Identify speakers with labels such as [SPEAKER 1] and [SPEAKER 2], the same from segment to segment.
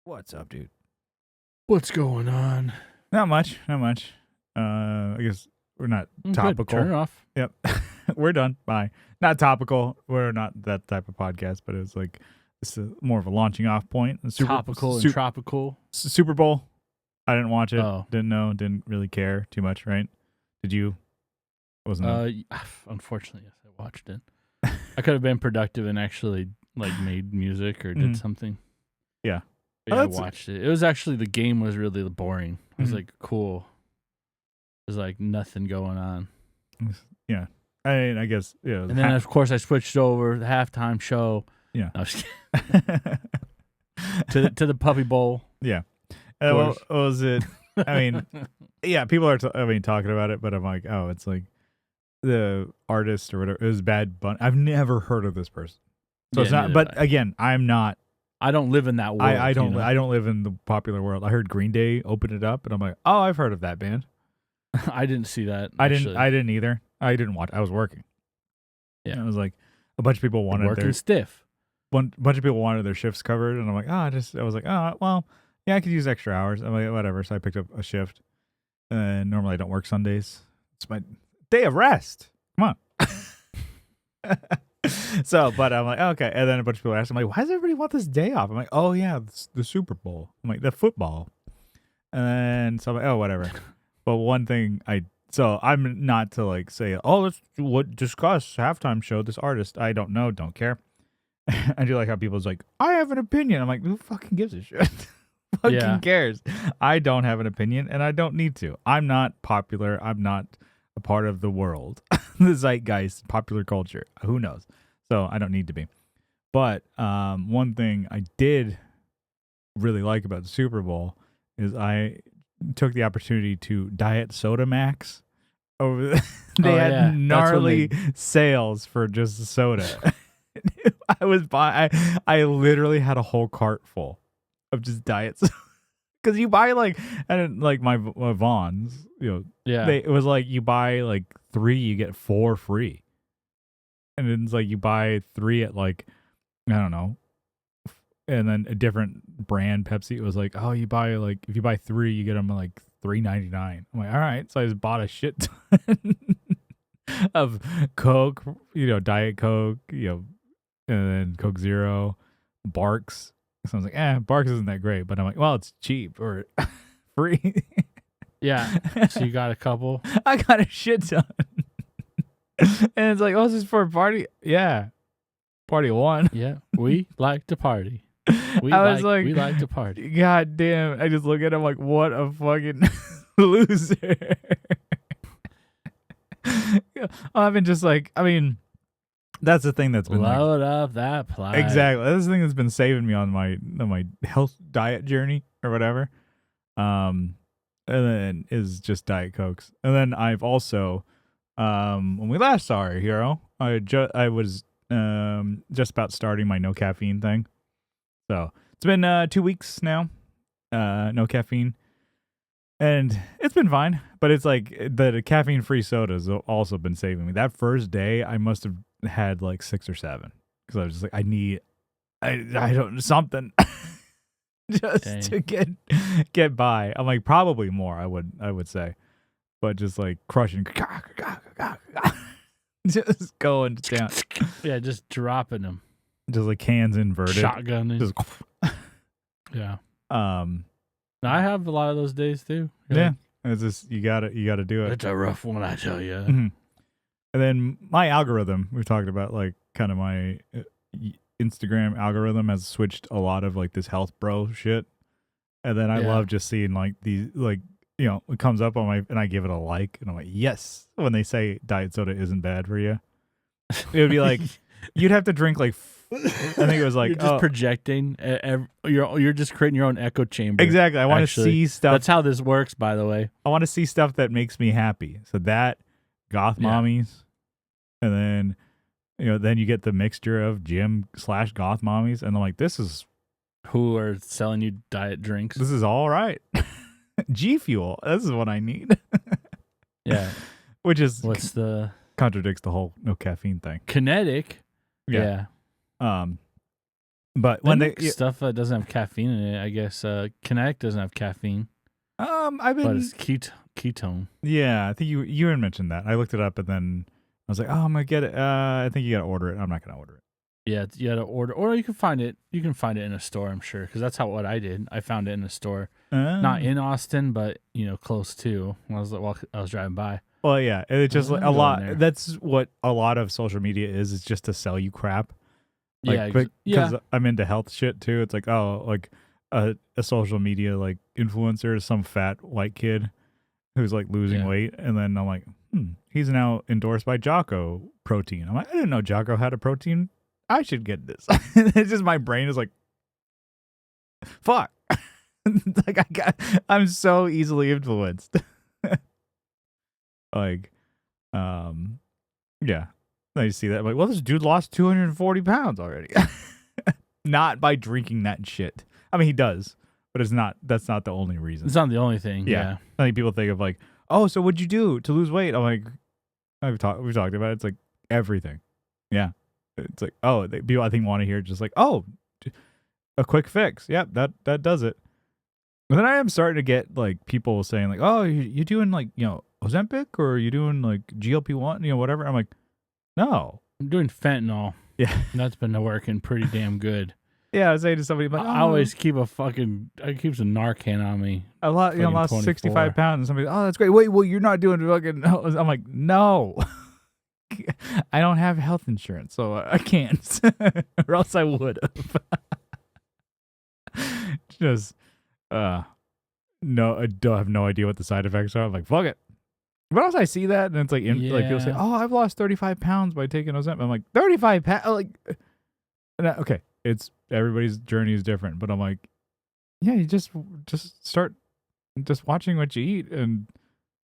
[SPEAKER 1] What's up, dude?
[SPEAKER 2] What's going on?
[SPEAKER 1] Not much. I guess we're not topical.
[SPEAKER 2] Turn it off.
[SPEAKER 1] Yep. We're done. Bye. Not topical. We're not that type of podcast, but it was like this is more of a launching off point.
[SPEAKER 2] Topical and tropical.
[SPEAKER 1] Super Bowl. I didn't watch it.
[SPEAKER 2] Oh.
[SPEAKER 1] Didn't know. Didn't really care too much, right? Did you? Wasn't
[SPEAKER 2] Unfortunately, yes, I watched it. I could have been productive and actually made music or did something.
[SPEAKER 1] Yeah.
[SPEAKER 2] But I watched it. It was actually, the game was really boring. It was cool. There's nothing going on.
[SPEAKER 1] Yeah. I guess, yeah.
[SPEAKER 2] And then, of course, I switched over the halftime show.
[SPEAKER 1] Yeah.
[SPEAKER 2] No, to the Puppy Bowl.
[SPEAKER 1] Yeah. What was it? I mean, yeah, people are talking about it, but I'm like, oh, it's like the artist or whatever. It was Bad Bunny. I've never heard of this person. So it's not, but again, I'm not.
[SPEAKER 2] I don't live in that world.
[SPEAKER 1] I don't live in the popular world. I heard Green Day open it up, and I'm like, oh, I've heard of that band.
[SPEAKER 2] I didn't see that.
[SPEAKER 1] I didn't either. I didn't watch. I was working. Yeah, and it was like a bunch of people wanted
[SPEAKER 2] working stiff.
[SPEAKER 1] Bunch of people wanted their shifts covered, and I'm like, I was like, oh, well, yeah, I could use extra hours. I'm like, whatever. So I picked up a shift. And normally I don't work Sundays. It's my day of rest. Come on. So, but I'm like, okay. And then a bunch of people asked, I'm like, why does everybody want this day off? I'm like, oh yeah, the Super Bowl. I'm like, the football. And so I'm like, oh, whatever. But one thing so I'm not to say, oh, let's discuss halftime show this artist. I don't know, don't care. I do like how people's like, I have an opinion. I'm like, who fucking gives a shit? Fucking cares? I don't have an opinion, and I don't need to. I'm not popular. I'm not a part of the world, the zeitgeist, popular culture. Who knows? So I don't need to be. But one thing I did really like about the Super Bowl is I took the opportunity to diet Soda Max. They had gnarly sales for just the soda. I literally had a whole cart full of just diets, because you buy my Vons, it was you buy 3, you get 4 free, and it's you buy 3 at I don't know, and then a different brand Pepsi, it was oh, you buy if you buy 3, you get them $3.99. I'm like, all right, so I just bought a shit ton of Coke, Diet Coke, and then Coke Zero, Barks. So I was like, Barks isn't that great. But I'm like, well, it's cheap or free.
[SPEAKER 2] Yeah. So you got a couple?
[SPEAKER 1] I got a shit ton. And it's oh, this is for a party? Yeah. Party one.
[SPEAKER 2] Yeah. We like to party. We like to party.
[SPEAKER 1] God damn. I just look at him like, what a fucking loser. I've been just that's the thing that's been
[SPEAKER 2] load up that plate.
[SPEAKER 1] Exactly. That's the thing that's been saving me on my health diet journey or whatever. And then is just Diet Cokes. And then I've also, when we last saw our hero, I was just about starting my no caffeine thing. So it's been 2 weeks now, no caffeine. And it's been fine, but it's the caffeine-free sodas have also been saving me. That first day, I must have had 6 or 7, because I was just I don't something just to get by. I'm probably more. I would say, but just crushing, just going down.
[SPEAKER 2] Yeah, just dropping them.
[SPEAKER 1] Just hands inverted,
[SPEAKER 2] shotgunning.
[SPEAKER 1] Just
[SPEAKER 2] yeah. I have a lot of those days too.
[SPEAKER 1] Yeah, it's just you gotta do it.
[SPEAKER 2] It's a rough one, I tell you.
[SPEAKER 1] Mm-hmm. And then my algorithm, we've talked about kind of my Instagram algorithm has switched a lot of this health bro shit. And then I love just seeing these it comes up on and I give it a like, and I'm like, yes, when they say diet soda isn't bad for you. It would be you'd have to drink I think it was
[SPEAKER 2] you're just projecting. You're just creating your own echo chamber.
[SPEAKER 1] Exactly. I want to see stuff.
[SPEAKER 2] That's how this works, by the way.
[SPEAKER 1] I want to see stuff that makes me happy. So that goth mommies, and then then you get the mixture of gym/goth mommies, and I'm like, this is
[SPEAKER 2] who are selling you diet drinks.
[SPEAKER 1] This is all right. G Fuel. This is what I need.
[SPEAKER 2] Yeah.
[SPEAKER 1] Which is contradicts the whole no caffeine thing.
[SPEAKER 2] Kinetic. Yeah.
[SPEAKER 1] But
[SPEAKER 2] They
[SPEAKER 1] when
[SPEAKER 2] make stuff that doesn't have caffeine in it, I guess Kinetic doesn't have caffeine,
[SPEAKER 1] I've
[SPEAKER 2] but
[SPEAKER 1] been
[SPEAKER 2] it's ketone.
[SPEAKER 1] yeah, I think you had mentioned that. I looked it up and then I was like, oh, I'm gonna get it. I think you gotta order it. I'm not gonna order it.
[SPEAKER 2] Yeah, you got to order, or you can find it. You can find it in a store, I'm sure, because that's what I did. I found it in a store, not in Austin, but close to. When I was driving by.
[SPEAKER 1] Well, yeah, it's just
[SPEAKER 2] Let
[SPEAKER 1] like
[SPEAKER 2] me
[SPEAKER 1] a
[SPEAKER 2] go in
[SPEAKER 1] lot.
[SPEAKER 2] there.
[SPEAKER 1] That's what a lot of social media is just to sell you crap.
[SPEAKER 2] Yeah,
[SPEAKER 1] Because I'm into health shit too. It's like, oh, like a social media like influencer, some fat white kid who's like losing weight, and then I'm like, he's now endorsed by Jocko protein. I'm like, I didn't know Jocko had a protein. I should get this. It's just my brain is like, fuck. Like I'm so easily influenced. Like, yeah. I see that. I'm like, well, this dude lost 240 pounds already. Not by drinking that shit. I mean, he does, but that's not the only reason.
[SPEAKER 2] It's not the only thing. Yeah.
[SPEAKER 1] I think people think of like, oh, so what'd you do to lose weight? I'm like, we've talked about it. It's like everything. Yeah. It's like, oh, people I think want to hear just like, oh, a quick fix. Yep, that does it. And then I am starting to get like people saying like, oh, you doing like, Ozempic or are you doing like GLP-1, whatever. I'm like, no.
[SPEAKER 2] I'm doing fentanyl.
[SPEAKER 1] Yeah.
[SPEAKER 2] That's been working pretty damn good.
[SPEAKER 1] Yeah, I was saying to somebody, like,
[SPEAKER 2] I always keep I keep some Narcan on me.
[SPEAKER 1] I lost 65 pounds. And somebody, oh, that's great. Wait, well, you're not doing fucking. I'm like, no. I don't have health insurance, so I can't. Or else I would have. Just, no, I don't have no idea what the side effects are. I'm like, fuck it. But else I see that, and it's like, like people say, oh, I've lost 35 pounds by taking Ozempic. I'm like, 35 pounds? Like, okay, it's everybody's journey is different, but I'm like, yeah, you just start just watching what you eat and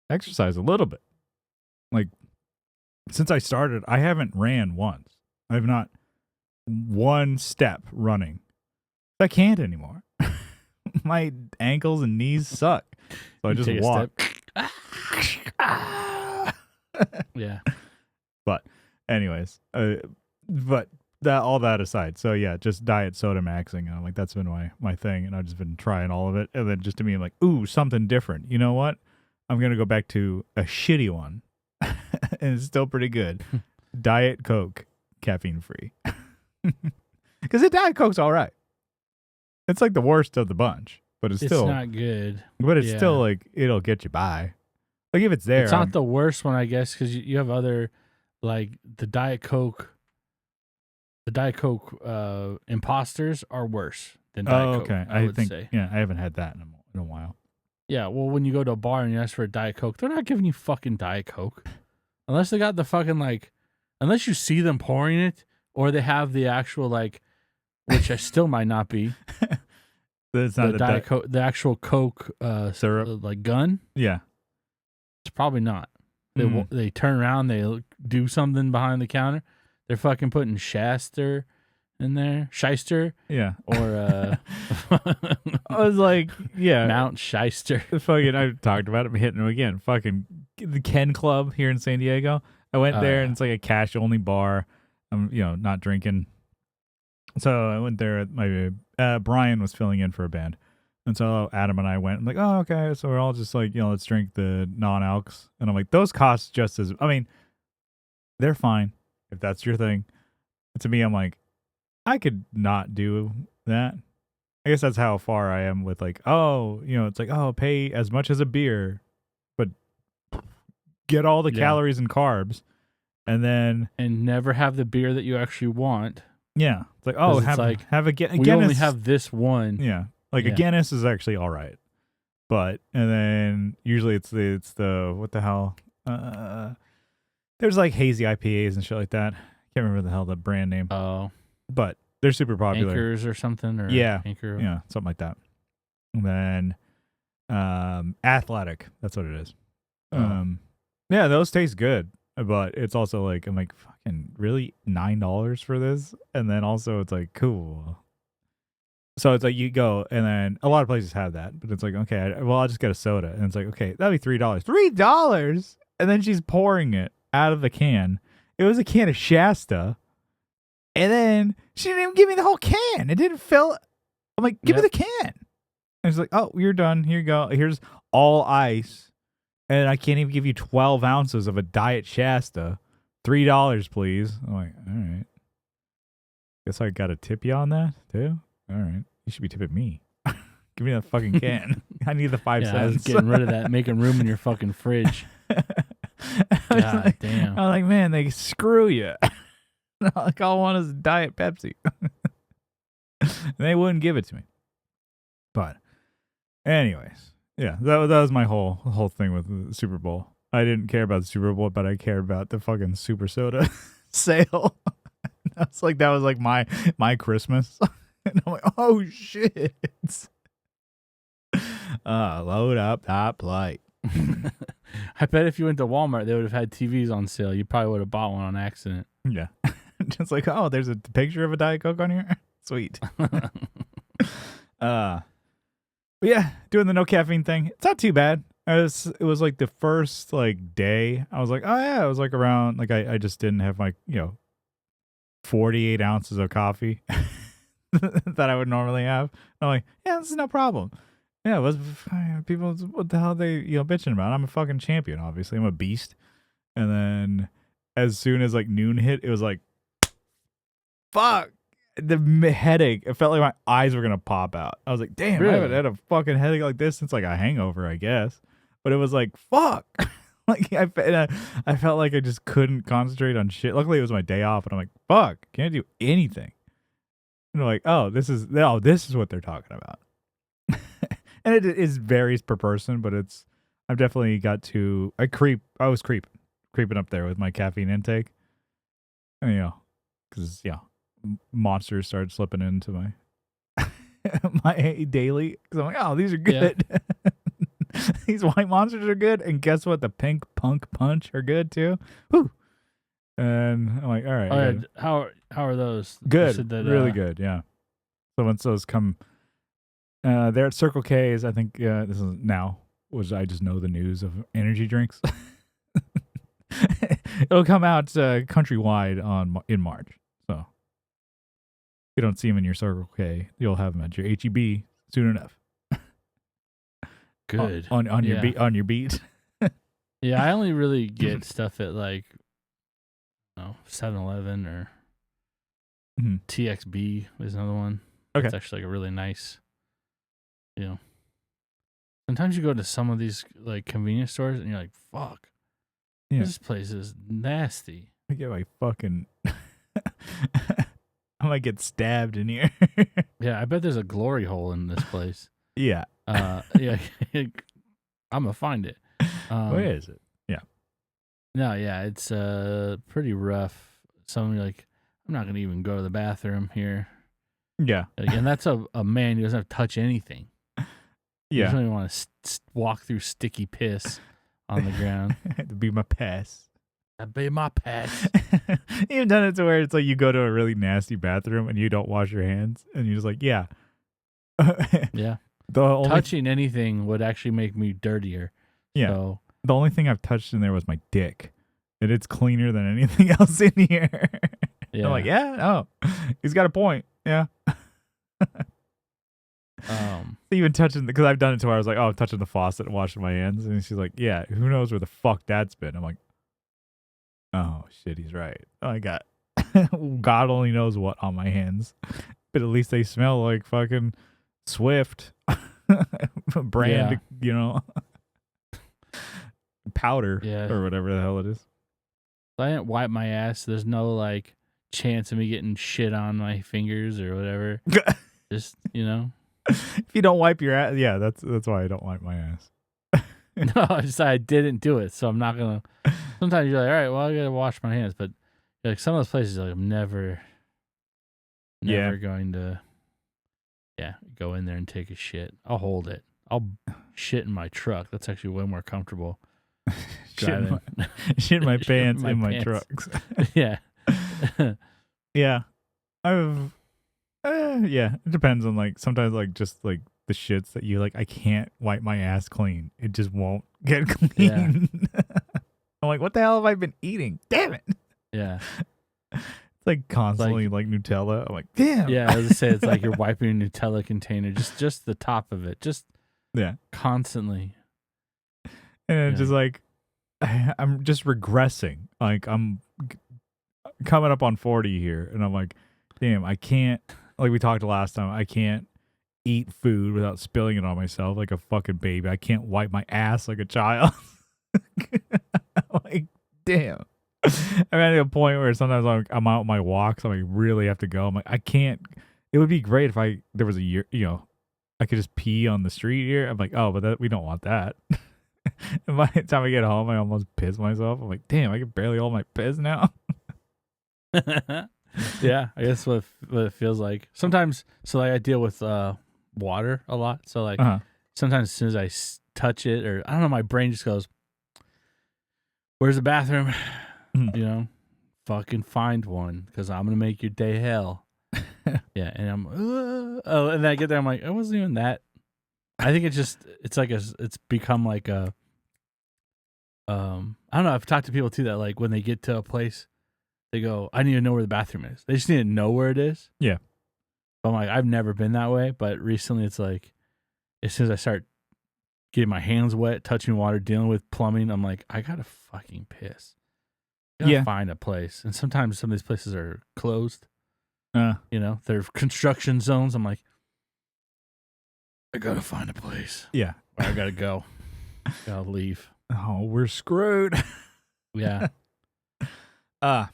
[SPEAKER 1] exercise a little bit. Like, since I started, I haven't ran once. I have not one step running. I can't anymore. My ankles and knees suck. So I just walk.
[SPEAKER 2] Yeah.
[SPEAKER 1] But anyways, but all that aside, so yeah, just diet Soda Maxxing. And I'm like, that's been my thing. And I've just been trying all of it. And then just to me, I'm like, ooh, something different. You know what? I'm going to go back to a shitty one. And it's still pretty good. Diet Coke, caffeine free. Because the Diet Coke's all right. It's like the worst of the bunch, but it's still
[SPEAKER 2] not good.
[SPEAKER 1] But it's still like it'll get you by. Like if it's there,
[SPEAKER 2] it's not the worst one, I guess, because you have other like the Diet Coke. The Diet Coke imposters are worse than Diet Coke.
[SPEAKER 1] Okay.
[SPEAKER 2] I think.
[SPEAKER 1] Yeah, I haven't had that in a while.
[SPEAKER 2] Yeah, well, when you go to a bar and you ask for a Diet Coke, they're not giving you fucking Diet Coke. Unless they got the fucking, like, unless you see them pouring it, or they have the actual, like, which I still might not be.
[SPEAKER 1] It's not
[SPEAKER 2] the Diet Coke, the actual Coke
[SPEAKER 1] syrup,
[SPEAKER 2] like gun.
[SPEAKER 1] Yeah,
[SPEAKER 2] it's probably not. They turn around, they do something behind the counter. They're fucking putting Shyster in there,
[SPEAKER 1] yeah,
[SPEAKER 2] or
[SPEAKER 1] I was like, yeah,
[SPEAKER 2] Mount Shyster.
[SPEAKER 1] Fucking, I talked about it. I'm hitting him again. Fucking the Ken Club here in San Diego. I went there and it's like a cash only bar. I'm not drinking. So I went there. My Brian was filling in for a band, and so Adam and I went. I'm like, oh, okay. So we're all just like, let's drink the non-alcs, and I'm like, those cost just as. I mean, they're fine if that's your thing. To me, I'm like, I could not do that. I guess that's how far I am with like, it's like, pay as much as a beer, but get all the calories and carbs, and
[SPEAKER 2] never have the beer that you actually want.
[SPEAKER 1] Yeah, it's like, have a Guinness.
[SPEAKER 2] We only have this one.
[SPEAKER 1] Yeah, like a Guinness is actually all right, but and then usually it's the what the hell? There's like hazy IPAs and shit like that. Can't remember the hell the brand name.
[SPEAKER 2] Oh,
[SPEAKER 1] but they're super popular.
[SPEAKER 2] Anchors or something, or Anchor.
[SPEAKER 1] Yeah, something like that. And then Athletic, that's what it is. Yeah, those taste good, but it's also like, I'm like, fucking really $9 for this? And then also it's like, cool. So it's like you go, and then a lot of places have that, but it's like, okay, I'll just get a soda. And it's like, okay, that'd be $3. $3? And then she's pouring it out of the can. It was a can of Shasta. And then she didn't even give me the whole can. It didn't fill. I'm like, give me the can. And she's like, oh, you're done. Here you go. Here's all ice. And I can't even give you 12 ounces of a Diet Shasta. $3, please. I'm like, all right. Guess I got to tip you on that, too? All right. You should be tipping me. Give me that fucking can. I need the 5 cents.
[SPEAKER 2] I was getting rid of that, making room in your fucking fridge. God damn.
[SPEAKER 1] I'm like, man, they screw you. Like, all I want is Diet Pepsi. They wouldn't give it to me. But, anyways, yeah, that was my whole thing with the Super Bowl. I didn't care about the Super Bowl, but I cared about the fucking Super Soda sale. That was like my Christmas. And I'm like, oh shit. Load up that plate.
[SPEAKER 2] I bet if you went to Walmart, they would have had TVs on sale. You probably would have bought one on accident.
[SPEAKER 1] Yeah. Just like, oh, there's a picture of a Diet Coke on here. Sweet. But yeah, doing the no caffeine thing. It's not too bad. It was like the first like day. I was like, oh yeah, it was like around like I just didn't have my 48 ounces of coffee that I would normally have. I'm like, yeah, this is no problem. Yeah, it was people. What the hell are they bitching about? I'm a fucking champion. Obviously, I'm a beast. And then as soon as like noon hit, it was like, fuck. The headache. It felt like my eyes were gonna pop out. I was like, damn,
[SPEAKER 2] Really?
[SPEAKER 1] I haven't had a fucking headache like this since like a hangover, I guess. But it was like, fuck. Like I felt like I just couldn't concentrate on shit. Luckily, it was my day off, and I'm like, fuck, can't do anything. And they're like, oh, this is what they're talking about. And it is varies per person, but I've definitely got to. I was creeping up there with my caffeine intake. And, because monsters started slipping into my my daily. Because I'm like, oh, these are good. Yeah. These white monsters are good, and guess what? The pink punk punch are good too. Whew. And I'm like, all right.
[SPEAKER 2] Oh, yeah. How are those?
[SPEAKER 1] Good, that, really good. Yeah. So once those come, they're at Circle K's. I think this is now, which I just know the news of energy drinks. It'll come out countrywide in March. So if you don't see them in your Circle K, you'll have them at your HEB soon enough.
[SPEAKER 2] Good
[SPEAKER 1] on your beat.
[SPEAKER 2] Yeah, I only really get stuff at like 7-Eleven or TXB is another one.
[SPEAKER 1] Okay,
[SPEAKER 2] it's actually like a really nice. Sometimes you go to some of these like convenience stores and you're like, fuck, this place is nasty.
[SPEAKER 1] I get my fucking. I might get stabbed in here.
[SPEAKER 2] Yeah, I bet there's a glory hole in this place.
[SPEAKER 1] Yeah.
[SPEAKER 2] Yeah, I'm gonna find it.
[SPEAKER 1] Where is it? Yeah.
[SPEAKER 2] No, yeah, it's pretty rough. Somebody like, I'm not gonna even go to the bathroom here.
[SPEAKER 1] Yeah.
[SPEAKER 2] And that's a man who doesn't have to touch anything.
[SPEAKER 1] Yeah.
[SPEAKER 2] You don't even want to walk through sticky piss on the ground.
[SPEAKER 1] To be my pass.
[SPEAKER 2] That'd be my pass.
[SPEAKER 1] You've done it to where it's like you go to a really nasty bathroom and you don't wash your hands, and you're just like, yeah.
[SPEAKER 2] Yeah.
[SPEAKER 1] Touching
[SPEAKER 2] anything would actually make me dirtier.
[SPEAKER 1] Yeah.
[SPEAKER 2] So.
[SPEAKER 1] The only thing I've touched in there was my dick. And it's cleaner than anything else in here. Yeah. I'm like, yeah, oh, he's got a point. Yeah. Even touching because I've done it to where I was like, oh, I'm touching the faucet and washing my hands. And she's like, yeah, who knows where the fuck that's been? I'm like, oh, shit, he's right. Oh, I got God only knows what on my hands. But at least they smell like fucking Swift brand, powder or whatever the hell it is.
[SPEAKER 2] I didn't wipe my ass. There's no like chance of me getting shit on my fingers or whatever. Just
[SPEAKER 1] if you don't wipe your ass, yeah, that's why I don't wipe my ass.
[SPEAKER 2] No, I didn't do it, so I'm not gonna. Sometimes you're like, all right, well, I gotta wash my hands, but like some of those places, like I'm never going to. Yeah, go in there and take a shit. I'll hold it. I'll shit in my truck. That's actually way more comfortable.
[SPEAKER 1] Shit in my pants in my trucks.
[SPEAKER 2] Yeah.
[SPEAKER 1] Yeah. Yeah. It depends on like sometimes like just like the shits that you like. I can't wipe my ass clean. It just won't get clean. Yeah. I'm like, what the hell have I been eating? Damn it.
[SPEAKER 2] Yeah.
[SPEAKER 1] It's like constantly like Nutella. I'm like, damn.
[SPEAKER 2] Yeah, I was gonna say it's like you're wiping a Nutella container, just the top of it, just constantly.
[SPEAKER 1] And it's just like I'm just regressing. Like I'm coming up on 40 here, and I'm like, damn, I can't. Like we talked last time, I can't eat food without spilling it on myself like a fucking baby. I can't wipe my ass like a child. Like, damn. I'm at a point where sometimes I'm out on my walks. I really have to go. I'm like, I can't. It would be great if there was a year, I could just pee on the street here. I'm like, oh, but we don't want that. And by the time I get home, I almost piss myself. I'm like, damn, I can barely hold my piss now.
[SPEAKER 2] Yeah, I guess what it feels like sometimes. So like I deal with water a lot. So like sometimes as soon as I touch it, or I don't know, my brain just goes, "Where's the bathroom?" Fucking find one because I'm gonna make your day hell. Yeah, and I'm and then I get there, I'm like, it wasn't even that. I think it's become like a I don't know. I've talked to people too that like when they get to a place, they go, I need to know where the bathroom is. They just need to know where it is.
[SPEAKER 1] Yeah.
[SPEAKER 2] But I'm like, I've never been that way, but recently it's like as soon as I start getting my hands wet, touching water, dealing with plumbing, I'm like, I gotta fucking piss. Find a place. And sometimes some of these places are closed. They're construction zones. I'm like, I gotta find a place.
[SPEAKER 1] Yeah.
[SPEAKER 2] Or I gotta go. Gotta leave.
[SPEAKER 1] Oh, we're screwed.
[SPEAKER 2] Yeah.
[SPEAKER 1] But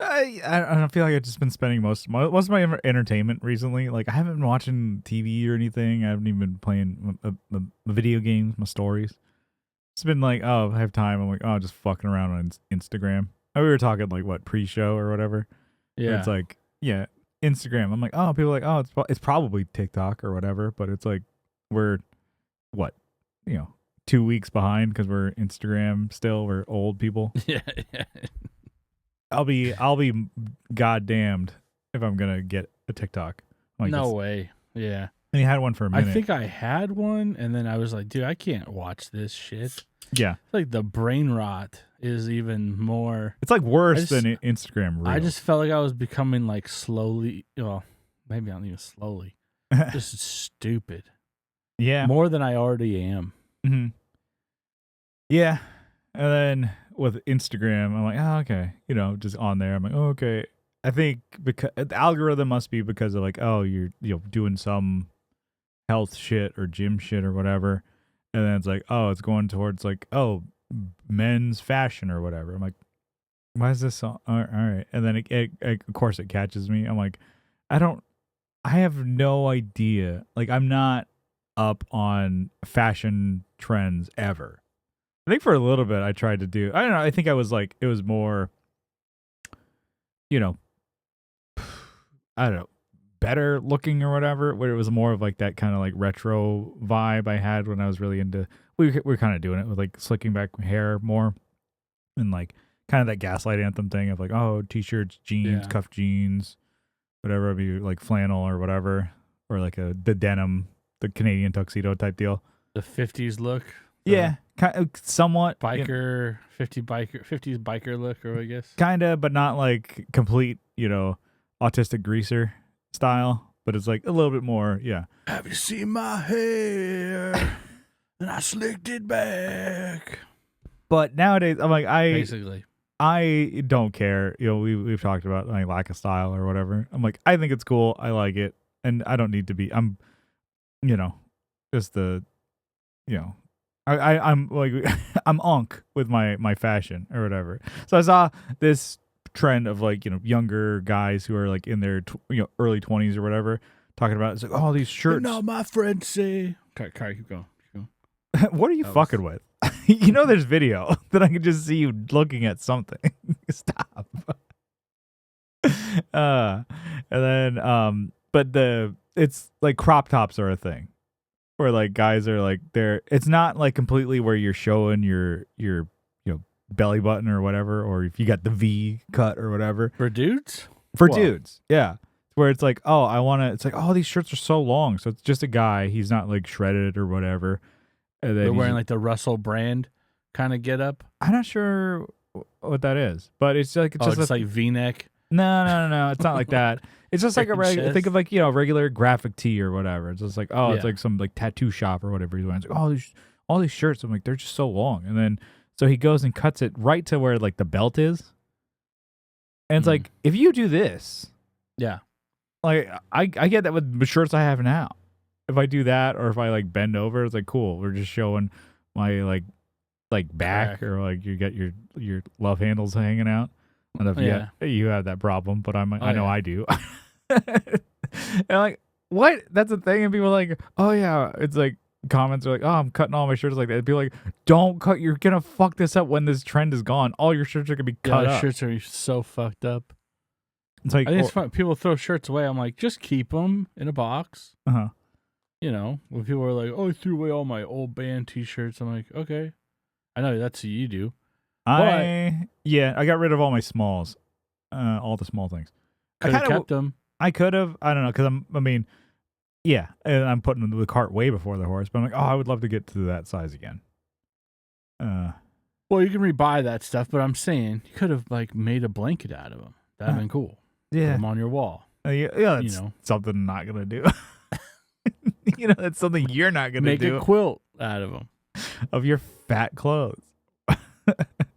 [SPEAKER 1] I don't feel like I've just been spending most of my entertainment recently. Like I haven't been watching TV or anything. I haven't even been playing my video games, my stories. It's been like, oh, I have time. I'm like, oh, just fucking around on Instagram. We were talking like what pre-show or whatever.
[SPEAKER 2] Yeah.
[SPEAKER 1] It's like, yeah, Instagram. I'm like, oh, people are like, oh, it's probably TikTok or whatever. But it's like we're 2 weeks behind because we're Instagram still. We're old people.
[SPEAKER 2] Yeah.
[SPEAKER 1] I'll be goddamned if I'm gonna get a TikTok. Like,
[SPEAKER 2] no way. Yeah.
[SPEAKER 1] And he had one for a minute.
[SPEAKER 2] I think I had one, and then I was like, dude, I can't watch this shit.
[SPEAKER 1] Yeah.
[SPEAKER 2] Like the brain rot is even more.
[SPEAKER 1] It's like worse than Instagram Reels.
[SPEAKER 2] I just felt like I was becoming like slowly, well, maybe not even slowly, just stupid.
[SPEAKER 1] Yeah.
[SPEAKER 2] More than I already am.
[SPEAKER 1] Mm-hmm. Yeah. And then with Instagram, I'm like, oh, okay. Just on there. I'm like, oh, okay. I think because the algorithm must be because of like, oh, you're doing some health shit or gym shit or whatever. And then it's like, oh, it's going towards like, oh, men's fashion or whatever. I'm like, why is this all right? And then it of course it catches me. I'm like, I have no idea. Like I'm not up on fashion trends ever. I think for a little bit I tried to do. I don't know. I think I was like, it was more, I don't know, better looking or whatever. Where it was more of like that kind of like retro vibe I had when I was really into. We were kind of doing it with like slicking back hair more, and like kind of that Gaslight Anthem thing of like, oh, t-shirts, jeans, cuff jeans, whatever, be like flannel or whatever, or like the denim, the Canadian tuxedo type deal.
[SPEAKER 2] The 50s look.
[SPEAKER 1] Yeah, kind of, somewhat
[SPEAKER 2] biker, 50s biker look, or I guess
[SPEAKER 1] kind of, but not like complete, autistic greaser style. But it's like a little bit more. Yeah.
[SPEAKER 2] Have you seen my hair? And I slicked it back.
[SPEAKER 1] But nowadays, I'm like, I don't care. We've talked about like lack of style or whatever. I'm like, I think it's cool. I like it, and I don't need to be. I'm, just the, I'm like I'm onk with my fashion or whatever. So I saw this trend of like younger guys who are like in their early 20s or whatever talking about it's like, oh, these shirts.
[SPEAKER 2] No, my friends say. Okay, keep going.
[SPEAKER 1] What are you fucking with? There's video that I can just see you looking at something. Stop. And then but it's like crop tops are a thing. Where like guys are like it's not like completely where you're showing your belly button or whatever, or if you got the V cut or whatever.
[SPEAKER 2] For dudes?
[SPEAKER 1] Dudes, yeah. Where it's like, oh, it's like, oh, these shirts are so long. So it's just a guy. He's not like shredded or whatever. And then
[SPEAKER 2] they're wearing like the Russell Brand kind of get up.
[SPEAKER 1] I'm not sure what that is, but it's like it's
[SPEAKER 2] Oh,
[SPEAKER 1] just
[SPEAKER 2] it's like V-neck.
[SPEAKER 1] no. It's not like that. It's just like a
[SPEAKER 2] Chest.
[SPEAKER 1] think of like regular graphic tee or whatever. It's just like it's
[SPEAKER 2] Yeah.
[SPEAKER 1] like some like tattoo shop or whatever he's wearing. It's like all these shirts. I'm like they're just so long, and then so he goes and cuts it right to where like the belt is, and it's like if you do this,
[SPEAKER 2] Yeah.
[SPEAKER 1] like I get that with the shirts I have now. If I do that or if I like bend over, it's like cool. We're just showing my like back or like you get your love handles hanging out. I don't know if you have that problem, but I know I do. And like, what? That's a thing. And people are like, oh yeah, it's like comments are like, oh, I'm cutting all my shirts like that. It'd be like, don't cut. You're gonna fuck this up when this trend is gone. All your shirts are gonna be cut up.
[SPEAKER 2] Shirts are so fucked up.
[SPEAKER 1] It's like
[SPEAKER 2] I think it's fun. People throw shirts away. I'm like, just keep them in a box. You know, when people are like, oh, I threw away all my old band T-shirts. I'm like, okay, I know that's what you do.
[SPEAKER 1] I got rid of all my smalls, all the small things.
[SPEAKER 2] Could have kept them.
[SPEAKER 1] I could have. I don't know because and I'm putting the cart way before the horse. But I'm like, oh, I would love to get to that size again.
[SPEAKER 2] Well, you can rebuy that stuff, but I'm saying you could have like made a blanket out of them. That'd been cool.
[SPEAKER 1] Yeah,
[SPEAKER 2] put them on your wall.
[SPEAKER 1] That's something I'm not gonna do. That's something you're not gonna do.
[SPEAKER 2] Make a quilt out of them
[SPEAKER 1] of your fat clothes.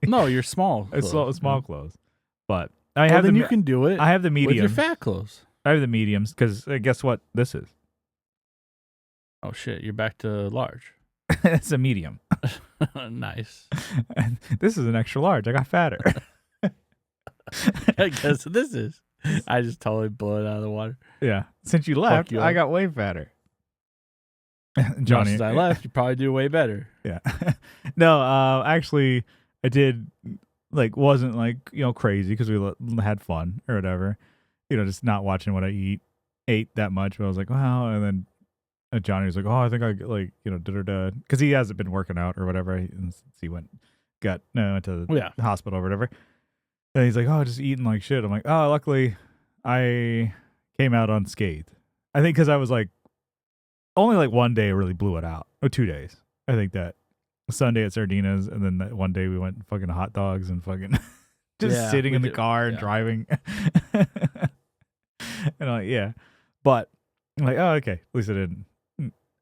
[SPEAKER 2] No, your small. Clothes.
[SPEAKER 1] Small clothes. But
[SPEAKER 2] then you can do it.
[SPEAKER 1] I have the medium.
[SPEAKER 2] With your fat clothes.
[SPEAKER 1] I have the mediums because guess what this is?
[SPEAKER 2] Oh shit! You're back to large.
[SPEAKER 1] It's a medium.
[SPEAKER 2] Nice.
[SPEAKER 1] And this is an extra large. I got fatter.
[SPEAKER 2] I guess this is. I just totally blew it out of the water.
[SPEAKER 1] Yeah. Since you left, I got way fatter.
[SPEAKER 2] Johnny, since I left, you probably do way better.
[SPEAKER 1] Yeah. No, actually, I did wasn't crazy because we had fun or whatever. Just not watching what I ate that much. But I was like, wow. And then Johnny was like, oh, I think I because he hasn't been working out or whatever. He went to the hospital or whatever. And he's like, oh, just eating like shit. I'm like, oh, luckily I came out unscathed. I think because I was like, only like one day really blew it out. Or 2 days. I think that Sunday at Sardina's, and then that one day we went fucking hot dogs and fucking just sitting in the car and driving. And I'm like, yeah. But I'm like, oh, okay. At least I didn't.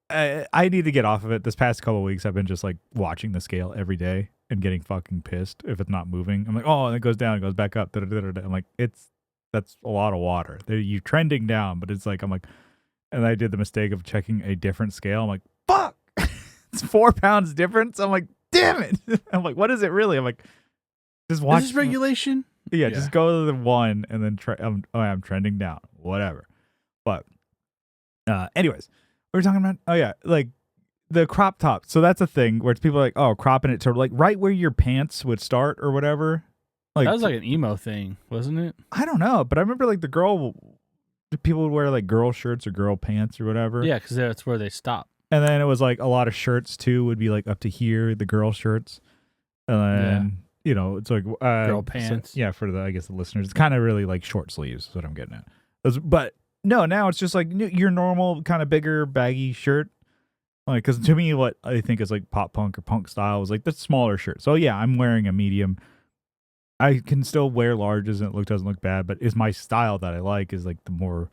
[SPEAKER 1] I need to get off of it. This past couple of weeks, I've been just like watching the scale every day and getting fucking pissed if it's not moving. I'm like, oh, and it goes down, it goes back up. I'm like, that's a lot of water. You're trending down, but it's like, I'm like, and I did the mistake of checking a different scale. I'm like, fuck, it's 4 pounds difference. I'm like, damn it. I'm like, what is it really? I'm like, just watch.
[SPEAKER 2] Is this regulation?
[SPEAKER 1] Yeah, just go to the one and then I'm trending down, whatever. But anyways, what were we talking about? Oh yeah, like the crop top. So that's a thing where people are like, oh, cropping it to like right where your pants would start or whatever. Like
[SPEAKER 2] that was like an emo thing, wasn't it?
[SPEAKER 1] I don't know, but I remember like people would wear like girl shirts or girl pants or whatever.
[SPEAKER 2] Yeah, because that's where they stop.
[SPEAKER 1] And then it was like a lot of shirts too would be like up to here, the girl shirts, and then it's like
[SPEAKER 2] girl pants.
[SPEAKER 1] So, for I guess the listeners, it's kind of really like short sleeves. Is what I'm getting at. But no, now it's just like your normal kind of bigger baggy shirt. Like, because to me, what I think is like pop punk or punk style is like the smaller shirt. So yeah, I'm wearing a medium. I can still wear larges and it doesn't look bad, but is my style that I like is like the more,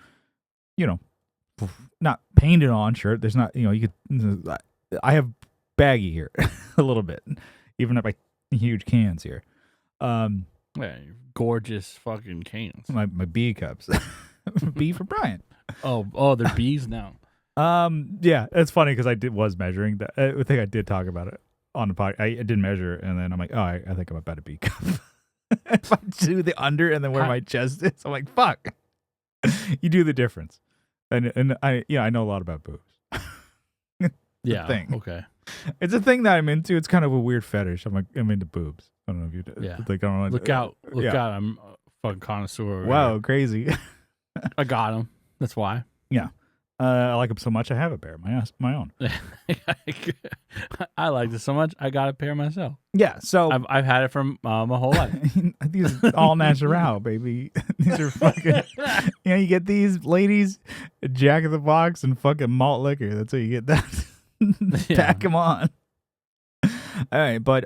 [SPEAKER 1] not painted on shirt. There's not, you could. I have baggy here a little bit, even at my huge cans here.
[SPEAKER 2] Yeah, gorgeous fucking cans.
[SPEAKER 1] My B cups. B for Brian.
[SPEAKER 2] Oh, they're B's now.
[SPEAKER 1] Yeah, it's funny because I was measuring that. I think I did talk about it on the podcast. I did measure, and then I'm like, oh, I think I'm about a B cup. If I do the under and then where my chest is, I'm like, fuck. You do the difference, and I know a lot about boobs.
[SPEAKER 2] Yeah,
[SPEAKER 1] thing.
[SPEAKER 2] Okay.
[SPEAKER 1] It's a thing that I'm into. It's kind of a weird fetish. I'm into boobs. I don't know if you do.
[SPEAKER 2] Yeah.
[SPEAKER 1] Like, I don't know.
[SPEAKER 2] Look out! I'm a fucking connoisseur.
[SPEAKER 1] Wow, crazy.
[SPEAKER 2] I got them. That's why.
[SPEAKER 1] Yeah. I like them so much. I have a pair of my own.
[SPEAKER 2] I like this so much. I got a pair myself.
[SPEAKER 1] Yeah. So
[SPEAKER 2] I've had it from my whole life.
[SPEAKER 1] These are all natural, baby. These are fucking. You get these ladies, Jack in the Box and fucking malt liquor. That's how you get that. Pack them on. All right, but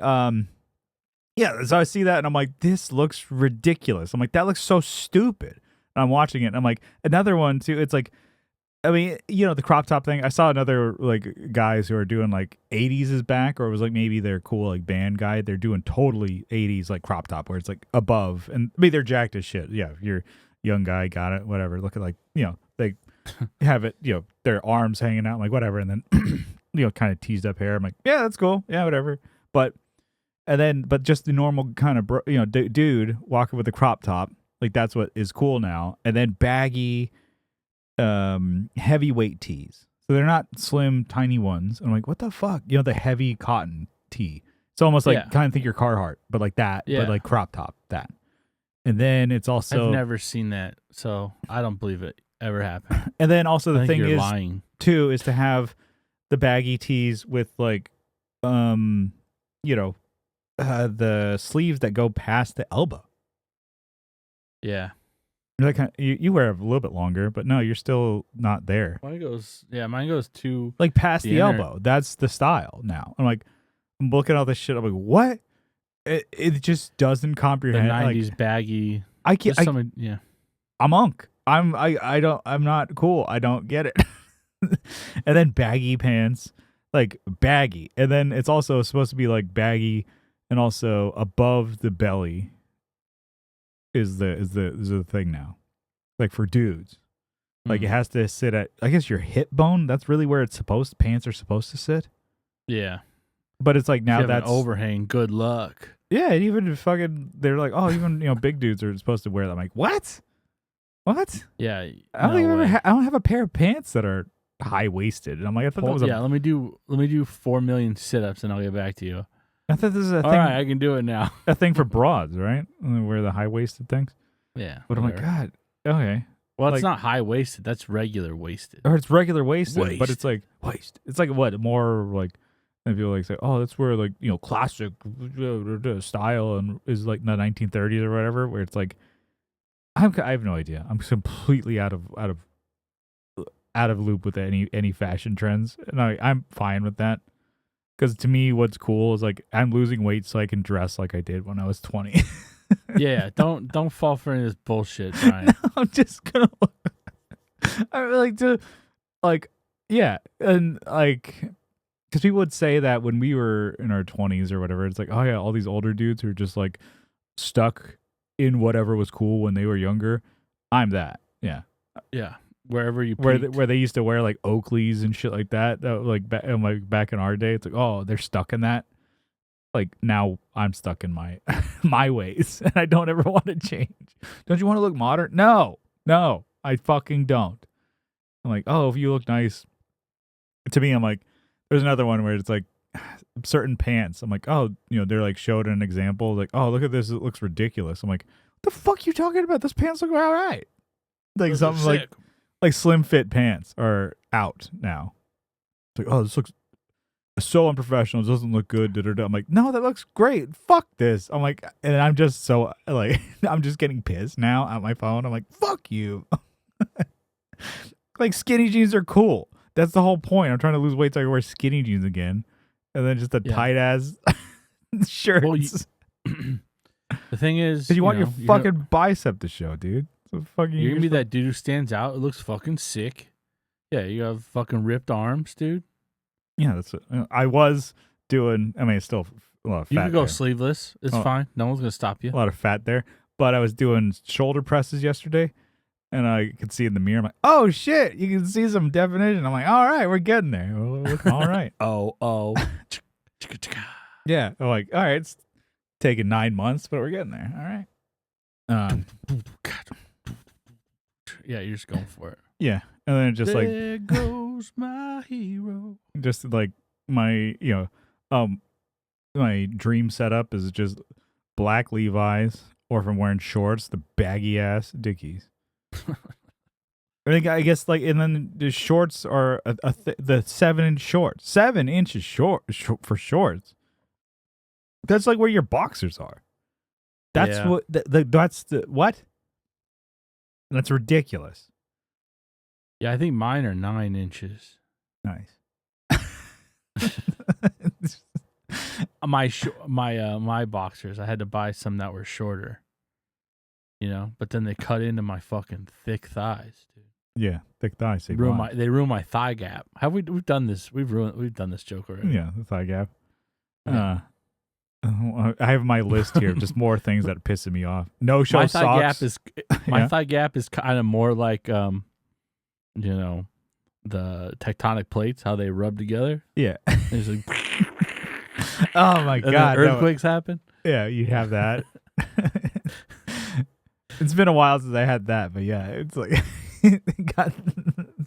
[SPEAKER 1] Yeah, so I see that and I'm like, this looks ridiculous. I'm like, that looks so stupid. And I'm watching it and I'm like, another one too. It's like, I mean, the crop top thing. I saw another like guys who are doing like 80s is back, or it was like maybe their cool like band guy. They're doing totally 80s like crop top where it's like above, and I mean they're jacked as shit. Yeah, if you're a young guy, got it, whatever. Look at like they have it, their arms hanging out, like whatever, and then kind of teased up hair. I'm like, yeah, that's cool, yeah, whatever. But just the normal kind of dude walking with a crop top, like that's what is cool now. And then baggy heavyweight tees, so they're not slim tiny ones. I'm like, what the fuck, the heavy cotton tee. It's almost like kind of think your Carhartt, but like that, but like crop top that. And then it's also,
[SPEAKER 2] I've never seen that, so I don't believe it ever happened.
[SPEAKER 1] And then also the thing is
[SPEAKER 2] lying.
[SPEAKER 1] too is to have the baggy tees with like the sleeves that go past the elbow.
[SPEAKER 2] Yeah.
[SPEAKER 1] Like you wear it a little bit longer, but no, you're still not there.
[SPEAKER 2] Mine goes to
[SPEAKER 1] like past the elbow. That's the style now. I'm like, I'm looking at all this shit. I'm like, what? It just doesn't comprehend.
[SPEAKER 2] The 90s like, baggy.
[SPEAKER 1] I can't.
[SPEAKER 2] Yeah.
[SPEAKER 1] I'm unk. I'm not cool. I don't get it. And then baggy pants, like baggy, and then it's also supposed to be like baggy, and also above the belly is the thing now, like for dudes, like it has to sit at, I guess, your hip bone. That's really where pants are supposed to sit.
[SPEAKER 2] Yeah,
[SPEAKER 1] but it's like now
[SPEAKER 2] if you have
[SPEAKER 1] that's
[SPEAKER 2] an overhang. Good luck.
[SPEAKER 1] Yeah, and even fucking they're like, oh, even big dudes are supposed to wear that. I'm like, what?
[SPEAKER 2] Yeah,
[SPEAKER 1] I don't have a pair of pants that are high waisted. And I'm like, I thought that was
[SPEAKER 2] let me do 4 million sit-ups and I'll get back to you.
[SPEAKER 1] I thought this is a thing.
[SPEAKER 2] All right, I can do it now.
[SPEAKER 1] A thing for broads, right? Wear the high waisted things.
[SPEAKER 2] Yeah,
[SPEAKER 1] but I'm like, God, okay.
[SPEAKER 2] Well, it's not high waisted. That's regular waisted.
[SPEAKER 1] Or it's regular waisted, but it's like waist. It's like what more like. And people like say, oh, that's where like classic style and is like the 1930s or whatever. Where it's like, I have no idea. I'm completely out of loop with any fashion trends, and I'm fine with that. Because to me, what's cool is like I'm losing weight so I can dress like I did when I was 20.
[SPEAKER 2] Yeah, don't fall for any of this bullshit, Brian.
[SPEAKER 1] No, I'm just gonna. I like to, like, yeah, and like, because people would say that when we were in our 20s or whatever, it's like, oh yeah, all these older dudes who are just like stuck in whatever was cool when they were younger. I'm that, yeah.
[SPEAKER 2] Wherever you
[SPEAKER 1] where they used to wear like Oakleys and shit like that. Like back in our day, it's like, oh, they're stuck in that. Like now I'm stuck in my my ways, and I don't ever want to change. Don't you want to look modern? No, I fucking don't. I'm like, oh, if you look nice. To me, I'm like, there's another one where it's like certain pants. I'm like, oh, they're like showed an example, like, oh, look at this, it looks ridiculous. I'm like, what the fuck you talking about? Those pants look all right. Like those something like slim fit pants are out now. It's like, oh, this looks so unprofessional. It doesn't look good. I'm like, no, that looks great. Fuck this. I'm like, and I'm just so like, I'm just getting pissed now at my phone. I'm like, fuck you. Like skinny jeans are cool. That's the whole point. I'm trying to lose weight so I can wear skinny jeans again, and then just the tight ass shirts.
[SPEAKER 2] Well, the thing is,
[SPEAKER 1] you want your fucking bicep to show, dude.
[SPEAKER 2] You're gonna be that dude who stands out. It looks fucking sick. Yeah, you have fucking ripped arms, dude.
[SPEAKER 1] Yeah, that's what I was doing. I mean, it's still a lot of fat.
[SPEAKER 2] You can go
[SPEAKER 1] there.
[SPEAKER 2] sleeveless. It's fine. No one's gonna stop you.
[SPEAKER 1] A lot of fat there. But I was doing shoulder presses yesterday, and I could see in the mirror. I'm like, oh shit, you can see some definition. I'm like, all right, we're getting there. We're looking all right.
[SPEAKER 2] oh.
[SPEAKER 1] Yeah. I'm like, all right, it's taking 9 months, but we're getting there. All right.
[SPEAKER 2] Yeah, you're just going for it.
[SPEAKER 1] Yeah. And then just
[SPEAKER 2] there
[SPEAKER 1] like,
[SPEAKER 2] there goes my hero.
[SPEAKER 1] Just like my, my dream setup is just black Levi's, or if I'm wearing shorts, the baggy ass Dickies. I guess like, and then the shorts are the 7-inch shorts, 7 inches short for shorts. That's like where your boxers are. That's what that's the what? That's ridiculous.
[SPEAKER 2] Yeah, I think mine are 9 inches.
[SPEAKER 1] Nice.
[SPEAKER 2] my boxers, I had to buy some that were shorter. But then they cut into my fucking thick thighs, dude.
[SPEAKER 1] Yeah, thick thighs.
[SPEAKER 2] They ruin my thigh gap. We've done this? We've done this joke already.
[SPEAKER 1] Yeah, the thigh gap.
[SPEAKER 2] Yeah.
[SPEAKER 1] I have my list here of just more things that pissing me off. No show
[SPEAKER 2] My
[SPEAKER 1] socks.
[SPEAKER 2] thigh gap is
[SPEAKER 1] Yeah.
[SPEAKER 2] thigh gap is kind of more like the tectonic plates, how they rub together.
[SPEAKER 1] Yeah.
[SPEAKER 2] There's like,
[SPEAKER 1] Oh my
[SPEAKER 2] and then
[SPEAKER 1] god.
[SPEAKER 2] earthquakes happen.
[SPEAKER 1] Yeah, you have that. It's been a while since I had that, but yeah, it's like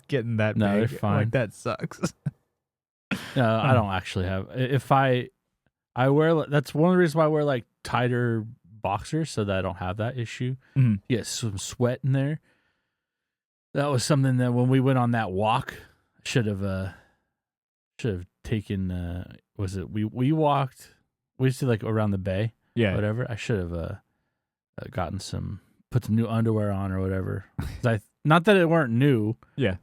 [SPEAKER 1] getting that
[SPEAKER 2] No,
[SPEAKER 1] big.
[SPEAKER 2] they're fine.
[SPEAKER 1] Like that sucks.
[SPEAKER 2] No, I don't actually have. If I wear, that's one of the reasons why I wear like tighter boxers so that I don't have that issue.
[SPEAKER 1] Mhm.
[SPEAKER 2] You get some sweat in there. That was something that when we went on that walk, should have taken. Was it we walked? We used to like around the bay.
[SPEAKER 1] Yeah.
[SPEAKER 2] Whatever. I should have gotten put some new underwear on or whatever. 'Cause not that it weren't new.
[SPEAKER 1] Yeah.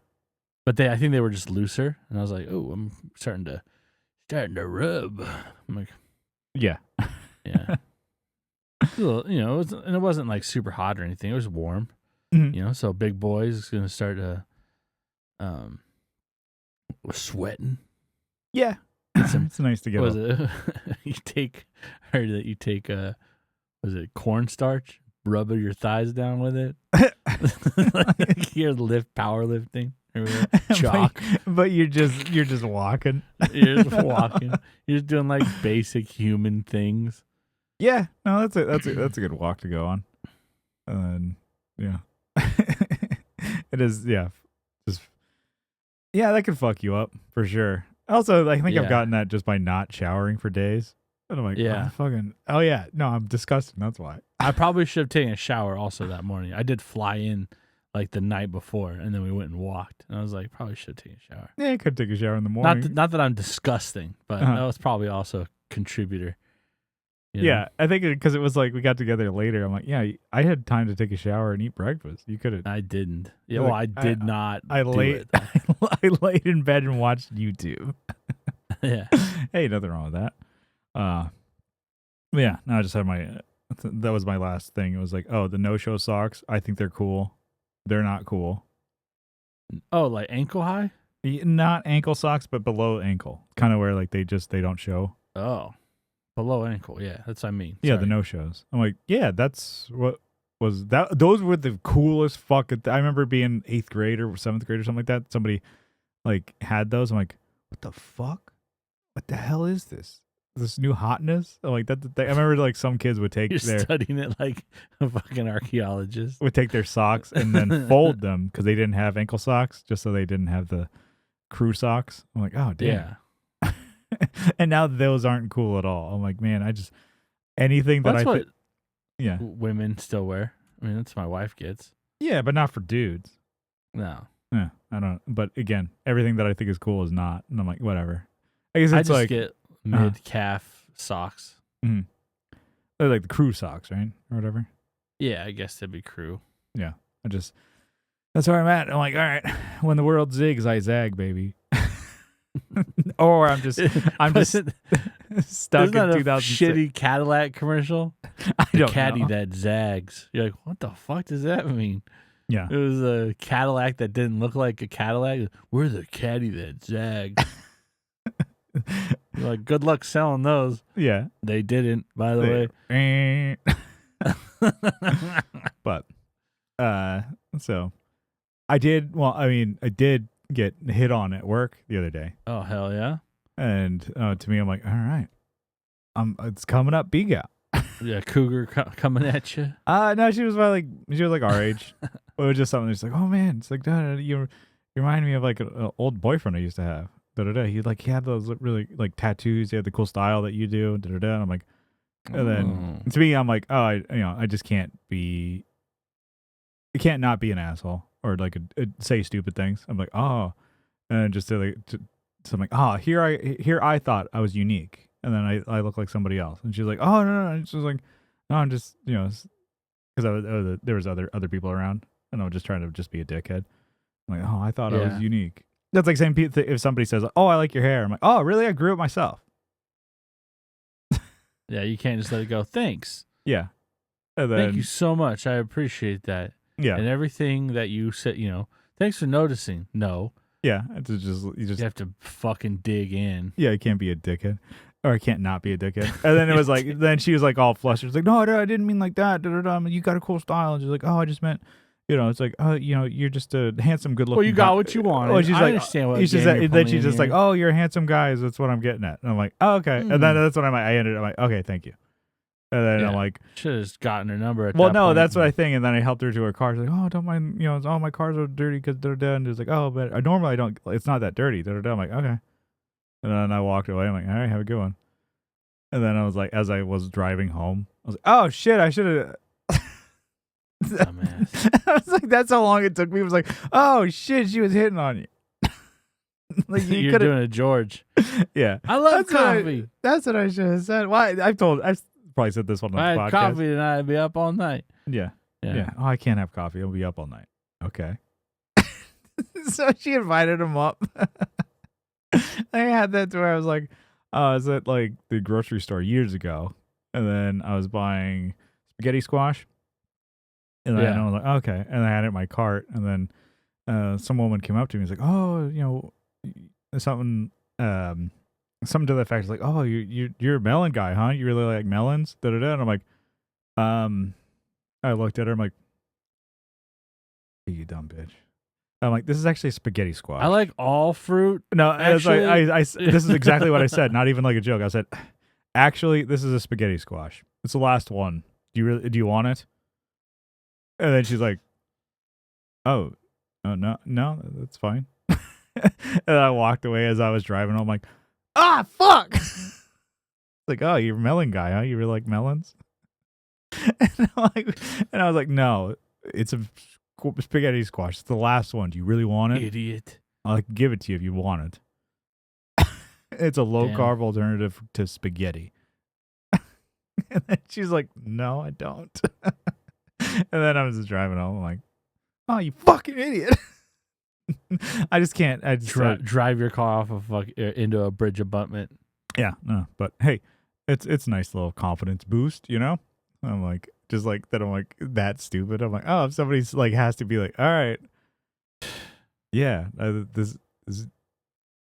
[SPEAKER 2] But I think they were just looser, and I was like, "Oh, I'm starting to rub." I'm like,
[SPEAKER 1] Yeah.
[SPEAKER 2] "Yeah." It wasn't like super hot or anything. It was warm,
[SPEAKER 1] Mhm.
[SPEAKER 2] So big boys is gonna start to, sweating.
[SPEAKER 1] Yeah. It's nice to get
[SPEAKER 2] Was
[SPEAKER 1] up.
[SPEAKER 2] it? I heard that you take was it cornstarch? Rub your thighs down with it. Like you're powerlifting. Chalk.
[SPEAKER 1] But you're just walking.
[SPEAKER 2] You're just walking. You're just doing like basic human things.
[SPEAKER 1] Yeah. No, that's a good walk to go on. And yeah. It is, yeah. Just yeah, that could fuck you up for sure. Also, I think I've gotten that just by not showering for days. And I'm like,
[SPEAKER 2] Yeah.
[SPEAKER 1] oh yeah, no, I'm disgusting. That's why.
[SPEAKER 2] I probably should have taken a shower also that morning. I did fly in like the night before, and then we went and walked. And I was like, probably should have taken a shower.
[SPEAKER 1] Yeah, I could take a shower in the morning.
[SPEAKER 2] Not that I'm disgusting, but that was probably also a contributor.
[SPEAKER 1] Yeah, I think because it was like we got together later. I'm like, yeah, I had time to take a shower and eat breakfast. You could have.
[SPEAKER 2] I didn't. Yeah,
[SPEAKER 1] Like,
[SPEAKER 2] well, I did not.
[SPEAKER 1] I
[SPEAKER 2] do
[SPEAKER 1] laid.
[SPEAKER 2] it.
[SPEAKER 1] I laid in bed and watched YouTube.
[SPEAKER 2] Yeah.
[SPEAKER 1] Hey, nothing wrong with that. Yeah. No, I just had my. That was my last thing. It was like, oh, the no-show socks. I think they're cool. They're not cool.
[SPEAKER 2] Oh, like ankle high?
[SPEAKER 1] Not ankle socks, but below ankle, kind of where like they don't show.
[SPEAKER 2] Oh, below ankle. Yeah, that's what I mean.
[SPEAKER 1] Yeah,
[SPEAKER 2] Sorry.
[SPEAKER 1] the no-shows. I'm like, yeah, that's what was that. Those were the coolest fucking. I remember being 8th grade or 7th grade or something like that. Somebody like had those. I'm like, what the fuck? What the hell is this? This new hotness? I'm like that. I remember like some kids would take
[SPEAKER 2] You're
[SPEAKER 1] their
[SPEAKER 2] studying it like a fucking archaeologist.
[SPEAKER 1] would take their socks and then fold them because they didn't have ankle socks, just so they didn't have the crew socks. I'm like, oh damn.
[SPEAKER 2] Yeah.
[SPEAKER 1] And now those aren't cool at all. I'm like, man, I just anything that
[SPEAKER 2] That's what
[SPEAKER 1] yeah,
[SPEAKER 2] women still wear. I mean, that's what my wife gets.
[SPEAKER 1] yeah, but not for dudes.
[SPEAKER 2] No.
[SPEAKER 1] Yeah, I don't. But again, everything that I think is cool is not, and I'm like, whatever. I guess
[SPEAKER 2] I
[SPEAKER 1] it's
[SPEAKER 2] just
[SPEAKER 1] like
[SPEAKER 2] get mid-calf socks.
[SPEAKER 1] they're like the crew socks, right, or whatever.
[SPEAKER 2] Yeah, I guess that'd be crew.
[SPEAKER 1] Yeah, that's where I'm at. I'm like, all right, when the world zigs, I zag, baby. Or I'm just stuck
[SPEAKER 2] Isn't
[SPEAKER 1] in
[SPEAKER 2] that a
[SPEAKER 1] 2006.
[SPEAKER 2] shitty Cadillac commercial?
[SPEAKER 1] I
[SPEAKER 2] The
[SPEAKER 1] don't
[SPEAKER 2] caddy
[SPEAKER 1] know.
[SPEAKER 2] that zags. You're like, what the fuck does that mean?
[SPEAKER 1] Yeah,
[SPEAKER 2] It was a Cadillac that didn't look like a Cadillac. We're the caddy that zags. You're like, good luck selling those.
[SPEAKER 1] yeah.
[SPEAKER 2] They didn't, by the way.
[SPEAKER 1] But so I did. Well, I mean, I did get hit on at work the other day,
[SPEAKER 2] Oh, hell yeah.
[SPEAKER 1] and to me, I'm like, all right, it's coming up, big out.
[SPEAKER 2] Yeah, cougar coming at you.
[SPEAKER 1] No, she was like our age. It was just something. It's like, oh man, it's like, you remind me of like an old boyfriend I used to have. He had those really like tattoos. He had the cool style that you do. And I'm like, and then to me, I'm like, oh, I just can't be. You can't not be an asshole or like say stupid things. I'm like, oh, and just so I'm like, oh, here I thought I was unique, and then I look like somebody else. And she's like, oh no, and she's like, no, I'm just because there was other people around, and I was just trying to just be a dickhead. I'm like, oh, I thought I was unique. That's like saying if somebody says, oh, I like your hair. I'm like, oh, really? I grew it myself.
[SPEAKER 2] Yeah, you can't just let it go. Thanks.
[SPEAKER 1] Yeah. And then,
[SPEAKER 2] Thank you so much. I appreciate that.
[SPEAKER 1] Yeah.
[SPEAKER 2] And everything that you said, thanks for noticing. No.
[SPEAKER 1] Yeah. It's just
[SPEAKER 2] You have to fucking dig in.
[SPEAKER 1] Yeah, I can't be a dickhead. Or I can't not be a dickhead. And then it was like, then she was like all flustered. She's like, no, I didn't mean like that. You got a cool style. And she's like, oh, I just meant, it's like, oh, you're just a handsome, good looking
[SPEAKER 2] Well, you got what you wanted.
[SPEAKER 1] Oh, she's
[SPEAKER 2] I
[SPEAKER 1] like,
[SPEAKER 2] understand what
[SPEAKER 1] she's
[SPEAKER 2] game
[SPEAKER 1] like,
[SPEAKER 2] you're
[SPEAKER 1] then she's
[SPEAKER 2] playing
[SPEAKER 1] just like,
[SPEAKER 2] here.
[SPEAKER 1] oh, you're a handsome guy. That's what I'm getting at. And I'm like, oh, okay. And then that's what I ended up like, okay, thank you. And then I'm like,
[SPEAKER 2] should have gotten her number at
[SPEAKER 1] well,
[SPEAKER 2] that
[SPEAKER 1] no,
[SPEAKER 2] point.
[SPEAKER 1] that's what I think. And then I helped her to her car. She's like, oh, don't mind, all my cars are dirty because they're dead. And it's like, oh, but I normally don't, it's not that dirty. I'm like, okay. And then I walked away. I'm like, all right, have a good one. And then I was like, as I was driving home, I was like, oh shit, I should have. I was like, that's how long it took me. It was like, oh shit, she was hitting on you.
[SPEAKER 2] Like you're doing it, George.
[SPEAKER 1] Yeah,
[SPEAKER 2] I love coffee.
[SPEAKER 1] That's what I should have said. Why? I've probably said this one on the podcast.
[SPEAKER 2] I had coffee tonight. I'd be up all night.
[SPEAKER 1] Yeah. Oh, I can't have coffee. I'll be up all night. Okay. So she invited him up. I had that to where I was like, I was at like the grocery store years ago, and then I was buying spaghetti squash, and then I was like, okay, and I had it in my cart, and then some woman came up to me and was like, oh, something to the effect like, oh, you're a melon guy, huh? You really like melons? And I'm like, I looked at her, I'm like, you dumb bitch. I'm like, this is actually spaghetti squash.
[SPEAKER 2] I like all fruit.
[SPEAKER 1] No, actually, this is exactly what I said. Not even like a joke. I said, actually, this is a spaghetti squash. It's the last one. Do you want it? And then she's like, oh, no, that's fine. And I walked away as I was driving. I'm like, fuck. Like, oh, you're a melon guy, huh? You really like melons? And I was like, no, it's a spaghetti squash. It's the last one. Do you really want it?
[SPEAKER 2] Idiot.
[SPEAKER 1] I'll give it to you if you want it. It's a low carb alternative to spaghetti. And then she's like, no, I don't. And then I was just driving home. I'm like, oh, you fucking idiot. I just can't. I just
[SPEAKER 2] drive your car off into a bridge abutment.
[SPEAKER 1] Yeah, no, but hey, it's a nice little confidence boost, I'm like, just like that. I'm like that stupid. I'm like, oh, if somebody's like has to be like, all right, yeah, this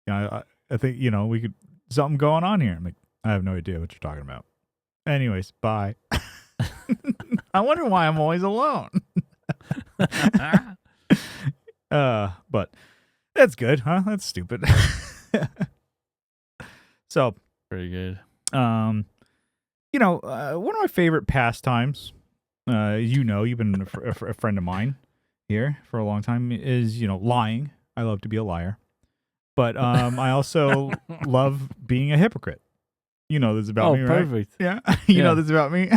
[SPEAKER 1] I think we could something going on here. I'm like, I have no idea what you're talking about. Anyways, bye. I wonder why I'm always alone. But that's good, huh? That's stupid. So
[SPEAKER 2] pretty good.
[SPEAKER 1] One of my favorite pastimes, you've been a friend of mine here for a long time, is lying. I love to be a liar, but I also love being a hypocrite. This is about me, right?
[SPEAKER 2] Perfect.
[SPEAKER 1] Yeah, you know this is about me.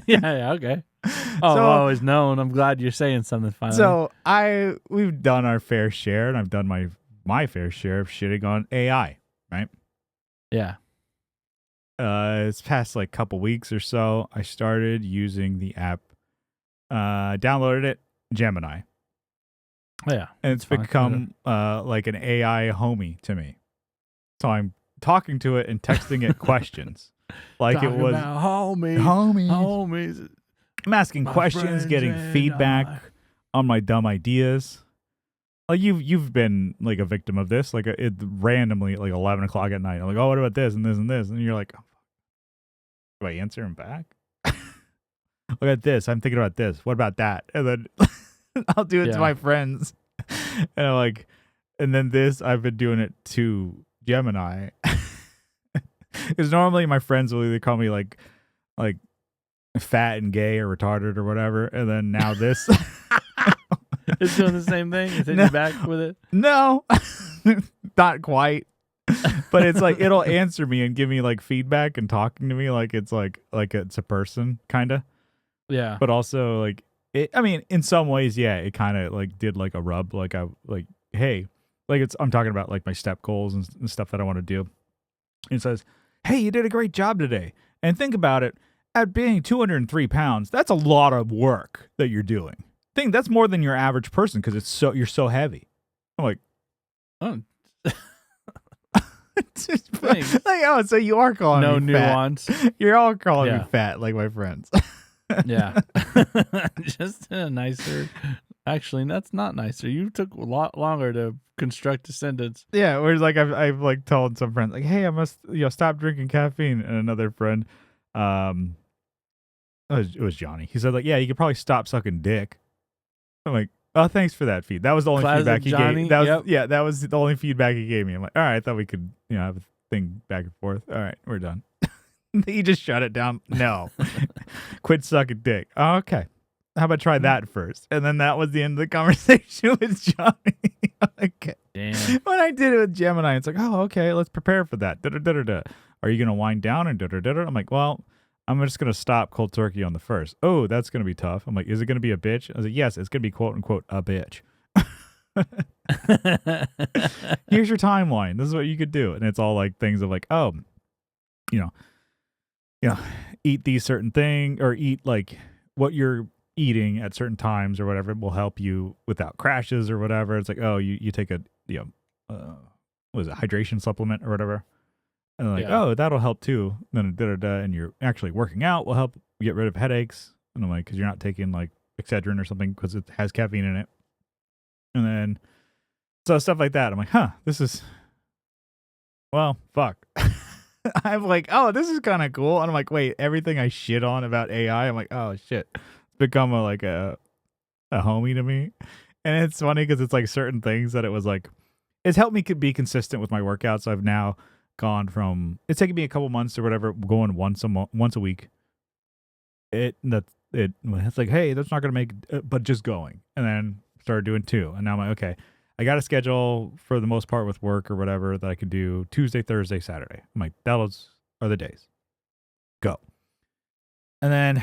[SPEAKER 2] yeah, okay. Oh, I've always known. I'm glad you're saying something finally.
[SPEAKER 1] So we've done our fair share, and I've done my fair share of shitting on AI, right?
[SPEAKER 2] Yeah.
[SPEAKER 1] It's past like couple weeks or so, I started using the app, downloaded it, Gemini.
[SPEAKER 2] Yeah.
[SPEAKER 1] And it's become like an AI homie to me. So I'm talking to it and texting it questions. Like
[SPEAKER 2] talking
[SPEAKER 1] it was
[SPEAKER 2] about homies.
[SPEAKER 1] I'm asking questions, getting feedback on my dumb ideas. Like you've been like a victim of this, like it randomly at like 11 o'clock at night. I'm like, oh, what about this and this and this? And you're like, oh, do I answer him back? Look at this. I'm thinking about this. What about that? And then I'll do it to my friends. And I'm like, and then this, I've been doing it to Gemini. Because normally my friends will either call me like fat and gay or retarded or whatever. And then now this.
[SPEAKER 2] It's doing the same thing. It's hitting you back with it.
[SPEAKER 1] No, not quite. But it's like it'll answer me and give me like feedback and talking to me like it's like it's a person kind of.
[SPEAKER 2] Yeah.
[SPEAKER 1] But also like it. I mean, in some ways, yeah, it kind of like did like a rub. Like hey, like I'm talking about like my step goals and stuff that I want to do. It says, hey, you did a great job today. And think about it. At being 203 pounds, that's a lot of work that you're doing. That's more than your average person because you're so heavy. I'm like,
[SPEAKER 2] oh,
[SPEAKER 1] it's just
[SPEAKER 2] things.
[SPEAKER 1] Like, oh, so you are calling
[SPEAKER 2] No
[SPEAKER 1] me fat.
[SPEAKER 2] nuance.
[SPEAKER 1] You're all calling me
[SPEAKER 2] Yeah.
[SPEAKER 1] fat, like my friends.
[SPEAKER 2] Yeah. Just a nicer. Actually, that's not nicer. You took a lot longer to construct a sentence.
[SPEAKER 1] Yeah, whereas like I've like told some friends like, hey, I must stop drinking caffeine, and another friend, it was Johnny. He said like, yeah, you could probably stop sucking dick. I'm like, oh, thanks for that feed. That was the only
[SPEAKER 2] Classic
[SPEAKER 1] feedback he
[SPEAKER 2] Johnny,
[SPEAKER 1] gave. That was
[SPEAKER 2] yep.
[SPEAKER 1] yeah, that was the only feedback he gave me. I'm like, all right, I thought we could have a thing back and forth. All right, we're done. He just shut it down. No, quit sucking dick. Oh, okay. How about try that first? And then that was the end of the conversation with Johnny. Okay.
[SPEAKER 2] Damn.
[SPEAKER 1] When I did it with Gemini, it's like, oh, okay, let's prepare for that. Da-da-da-da-da. Are you going to wind down and da-da-da-da? I'm like, well, I'm just going to stop cold turkey on the first. Oh, that's going to be tough. I'm like, is it going to be a bitch? I was like, yes, it's going to be quote unquote a bitch. Here's your timeline. This is what you could do. And it's all like things of like, oh, eat these certain thing or eat like what you're eating at certain times or whatever will help you without crashes or whatever. It's like, oh, you take a what is it, hydration supplement or whatever, and they're like,
[SPEAKER 2] Yeah.
[SPEAKER 1] oh, that'll help too. And then and you're actually working out will help get rid of headaches. And I'm like, because you're not taking like Excedrin or something because it has caffeine in it. And then so stuff like that. I'm like, huh, this is fuck. I'm like, oh, this is kind of cool. And I'm like, wait, everything I shit on about AI, I'm like, oh shit, it's become a homie to me. And it's funny because it's like certain things that it was like, it's helped me be consistent with my workouts. I've now gone from, it's taken me a couple months or whatever, going once a week. It's like, hey, that's not gonna make, but just going, and then started doing 2, and now I'm like, okay, I got a schedule for the most part with work or whatever that I could do Tuesday, Thursday, Saturday. I'm like, those are the days. Go. And then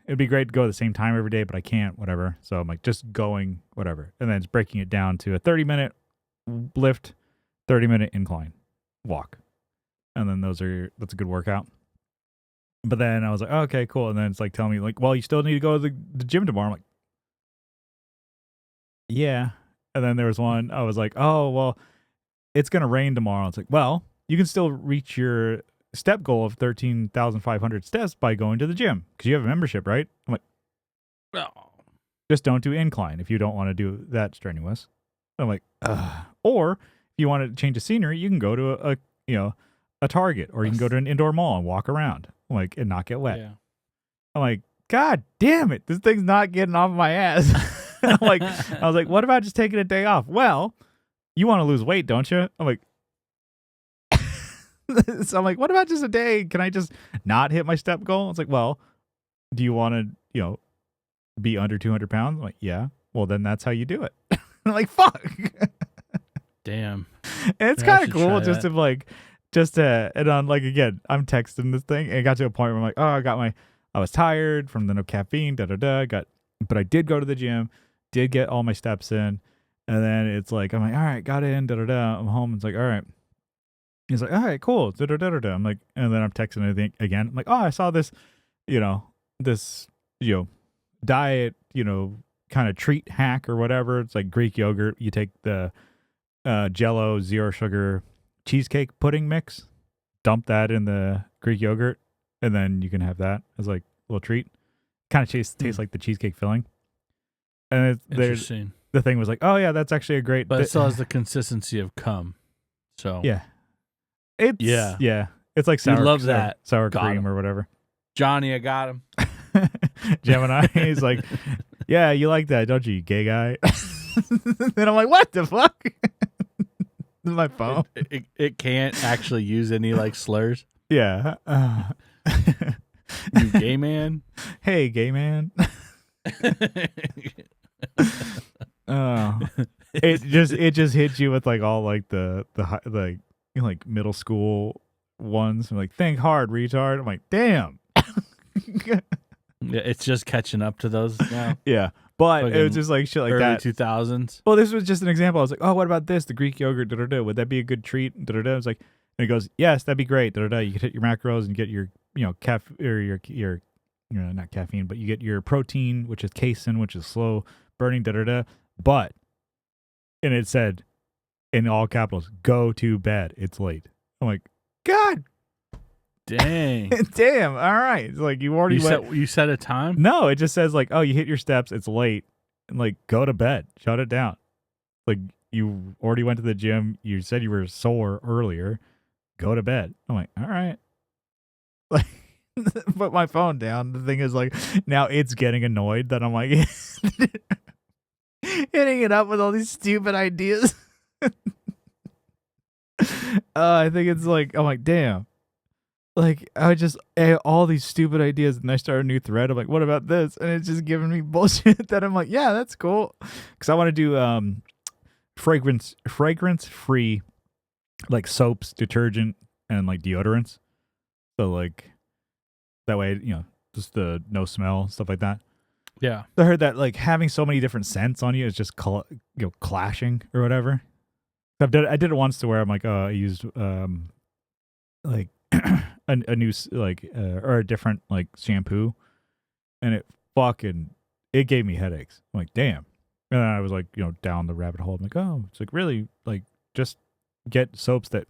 [SPEAKER 1] it'd be great to go at the same time every day, but I can't, whatever. So I'm like, just going, whatever. And then it's breaking it down to a 30-minute lift, 30-minute incline, walk. And then that's a good workout. But then I was like, oh, okay, cool. And then it's like telling me like, well, you still need to go to the gym tomorrow. I'm like, yeah. And then there was one, I was like, oh, well, it's going to rain tomorrow. It's like, well, you can still reach your step goal of 13,500 steps by going to the gym because you have a membership, right? I'm like,
[SPEAKER 2] Oh.
[SPEAKER 1] just don't do incline if you don't want to do that strenuous. I'm like, or if you want to change the scenery, you can go to a Target, or you can go to an indoor mall and walk around, like, and not get wet.
[SPEAKER 2] Yeah.
[SPEAKER 1] I'm like, God damn it, this thing's not getting off my ass. I was like, what about just taking a day off? Well, you want to lose weight, don't you? I'm like, so I'm like, what about just a day? Can I just not hit my step goal? It's like, well, do you want to, be under 200 pounds? I'm like, yeah. Well, then that's how you do it. I'm like, fuck.
[SPEAKER 2] Damn.
[SPEAKER 1] And it's
[SPEAKER 2] Yeah, I
[SPEAKER 1] kind of
[SPEAKER 2] should
[SPEAKER 1] cool
[SPEAKER 2] try
[SPEAKER 1] just
[SPEAKER 2] that.
[SPEAKER 1] to like, and on like, again, I'm texting this thing, and it got to a point where I'm like, oh, I was tired from the no caffeine, but I did go to the gym, did get all my steps in. And then it's like, I'm like, all right, got in, I'm home. It's like, all right. He's like, all right, cool. I'm like, and then I'm texting anything again. I'm like, oh, I saw this, this, diet, kind of treat hack or whatever. It's like Greek yogurt. You take the Jello 0 sugar cheesecake pudding mix, dump that in the Greek yogurt, and then you can have that as like a little treat. Kind of tastes like the cheesecake filling. And
[SPEAKER 2] Interesting.
[SPEAKER 1] the thing was like, oh yeah, that's actually a great.
[SPEAKER 2] But it still has the consistency of cum. So
[SPEAKER 1] yeah, it's it's like
[SPEAKER 2] You
[SPEAKER 1] sour.
[SPEAKER 2] love that.
[SPEAKER 1] sour
[SPEAKER 2] Got
[SPEAKER 1] cream
[SPEAKER 2] him.
[SPEAKER 1] or whatever.
[SPEAKER 2] Johnny, I got him.
[SPEAKER 1] Gemini is like, yeah, you like that, don't you, you gay guy? Then I'm like, what the fuck? This is my phone.
[SPEAKER 2] It can't actually use any like slurs.
[SPEAKER 1] Yeah.
[SPEAKER 2] You gay man.
[SPEAKER 1] Hey, gay man. It just hits you with like all like the like middle school ones. I'm like, think hard, retard. I'm like, damn.
[SPEAKER 2] Yeah, it's just catching up to those now.
[SPEAKER 1] Yeah, but it was
[SPEAKER 2] Fucking
[SPEAKER 1] just like shit like
[SPEAKER 2] Early
[SPEAKER 1] that.
[SPEAKER 2] 2000s.
[SPEAKER 1] Well, this was just an example. I was like, oh, what about this? The Greek yogurt, would that be a good treat? I was like, and it goes, yes, that'd be great. You could hit your macros and get your, or your, not caffeine, but you get your protein, which is casein, which is slow burning, But, and it said in all capitals, go to bed. It's late. I'm like, God
[SPEAKER 2] Dang.
[SPEAKER 1] damn. All right. It's like you already
[SPEAKER 2] You set a time?
[SPEAKER 1] No, it just says like, oh, you hit your steps. It's late. And like, go to bed. Shut it down. Like, you already went to the gym. You said you were sore earlier. Go to bed. I'm like, all right. Like, put my phone down. The thing is, like, now it's getting annoyed that I'm like hitting it up with all these stupid ideas. I think it's like, I'm like, damn. Like, I just all these stupid ideas, and I start a new thread. I'm like, what about this? And it's just giving me bullshit that I'm like, yeah, that's cool. Because I want to do fragrance free, like soaps, detergent, and like deodorants. So like that way, just the no smell stuff like that.
[SPEAKER 2] Yeah.
[SPEAKER 1] I heard that like having so many different scents on you is just clashing or whatever. I did it once to where I'm like, oh, I used like a new or a different like shampoo, and it gave me headaches. I'm like, damn. And then I was like, down the rabbit hole. I'm like, oh, it's like really like just get soaps that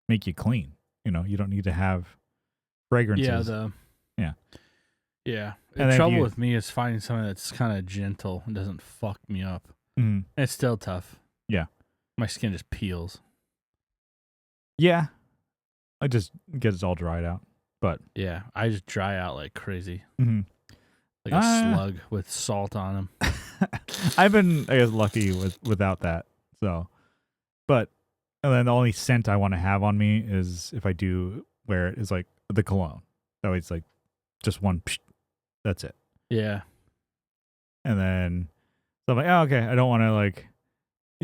[SPEAKER 1] make you clean. You don't need to have fragrances.
[SPEAKER 2] Yeah.
[SPEAKER 1] And
[SPEAKER 2] The
[SPEAKER 1] then
[SPEAKER 2] trouble with me is finding something that's kind of gentle and doesn't fuck me up.
[SPEAKER 1] Mhm.
[SPEAKER 2] It's still tough.
[SPEAKER 1] Yeah.
[SPEAKER 2] My skin just peels.
[SPEAKER 1] Yeah. I just get it all dried out. But
[SPEAKER 2] Yeah, I just dry out like crazy.
[SPEAKER 1] mhm.
[SPEAKER 2] Like a slug with salt on them.
[SPEAKER 1] I've been, I guess, lucky without that. So, but and then the only scent I want to have on me is if I do wear it is like the cologne. So it's like just one. Psh, that's it.
[SPEAKER 2] Yeah.
[SPEAKER 1] And then so I'm like, oh, okay, I don't want to like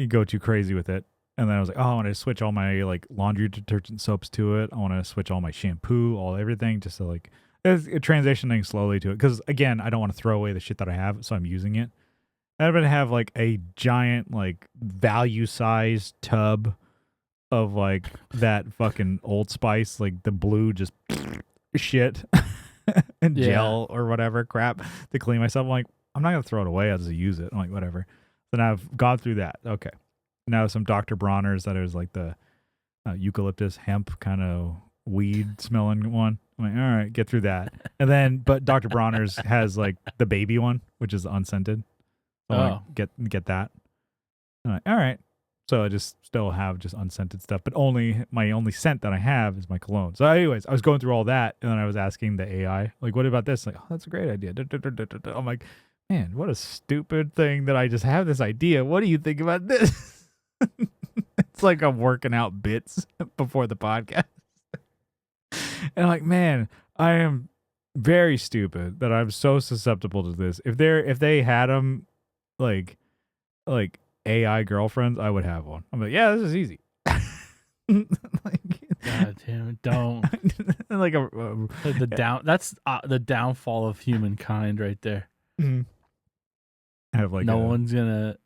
[SPEAKER 1] go too crazy with it. And then I was like, oh, I want to switch all my like laundry detergent soaps to it. I want to switch all my shampoo, everything, just to like it's transitioning slowly to it. Because again, I don't want to throw away the shit that I have, so I'm using it. I'm gonna have like a giant like value size tub of like that fucking Old Spice, like the blue just shit and gel or whatever crap to clean myself. I'm like, I'm not gonna throw it away. I'll just use it. I'm like, whatever. Then I've gone through that. Okay. Now some Dr. Bronner's that is like the eucalyptus hemp kind of weed smelling one. I'm like, all right, get through that. And then, but Dr. Bronner's has like the baby one, which is unscented. So I get that. I'm like, all right. So I just still have just unscented stuff, but my only scent that I have is my cologne. So anyways, I was going through all that, and then I was asking the AI, like, what about this? Like, oh, that's a great idea. I'm like, man, what a stupid thing that I just have this idea. What do you think about this? It's like I'm working out bits before the podcast. And I'm like, man, I am very stupid that I'm so susceptible to this. If they had them like AI girlfriends, I would have one. I'm like, yeah, this is easy. Like,
[SPEAKER 2] God damn it, don't.
[SPEAKER 1] Like
[SPEAKER 2] that's the downfall of humankind right there.
[SPEAKER 1] I have like
[SPEAKER 2] no one's gonna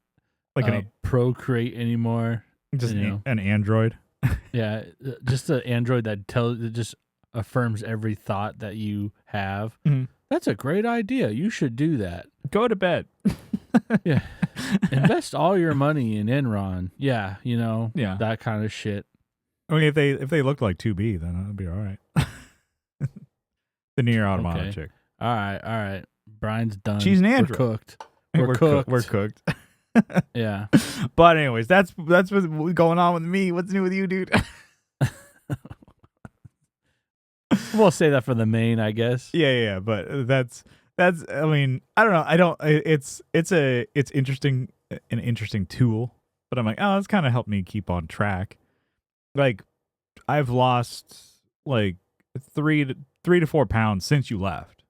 [SPEAKER 2] procreate anymore.
[SPEAKER 1] Just an android.
[SPEAKER 2] Yeah, just an android that just affirms every thought that you have.
[SPEAKER 1] Mm-hmm.
[SPEAKER 2] That's a great idea. You should do that.
[SPEAKER 1] Go to bed.
[SPEAKER 2] Yeah. Invest all your money in Enron. Yeah, that kind of shit.
[SPEAKER 1] I mean, if they looked like 2B, then it'd be all right. The Nier Automata chick.
[SPEAKER 2] All right. Brian's done.
[SPEAKER 1] She's an android.
[SPEAKER 2] We're cooked. We're cooked.
[SPEAKER 1] We're cooked.
[SPEAKER 2] Yeah.
[SPEAKER 1] But anyways, that's what's going on with me. What's new with you, dude?
[SPEAKER 2] We'll say that for the main, I guess.
[SPEAKER 1] Yeah. But that's. I mean, I don't know. It's interesting, an interesting tool. But I'm like, oh, it's kind of helped me keep on track. Like, I've lost like 3 to 4 pounds since you left.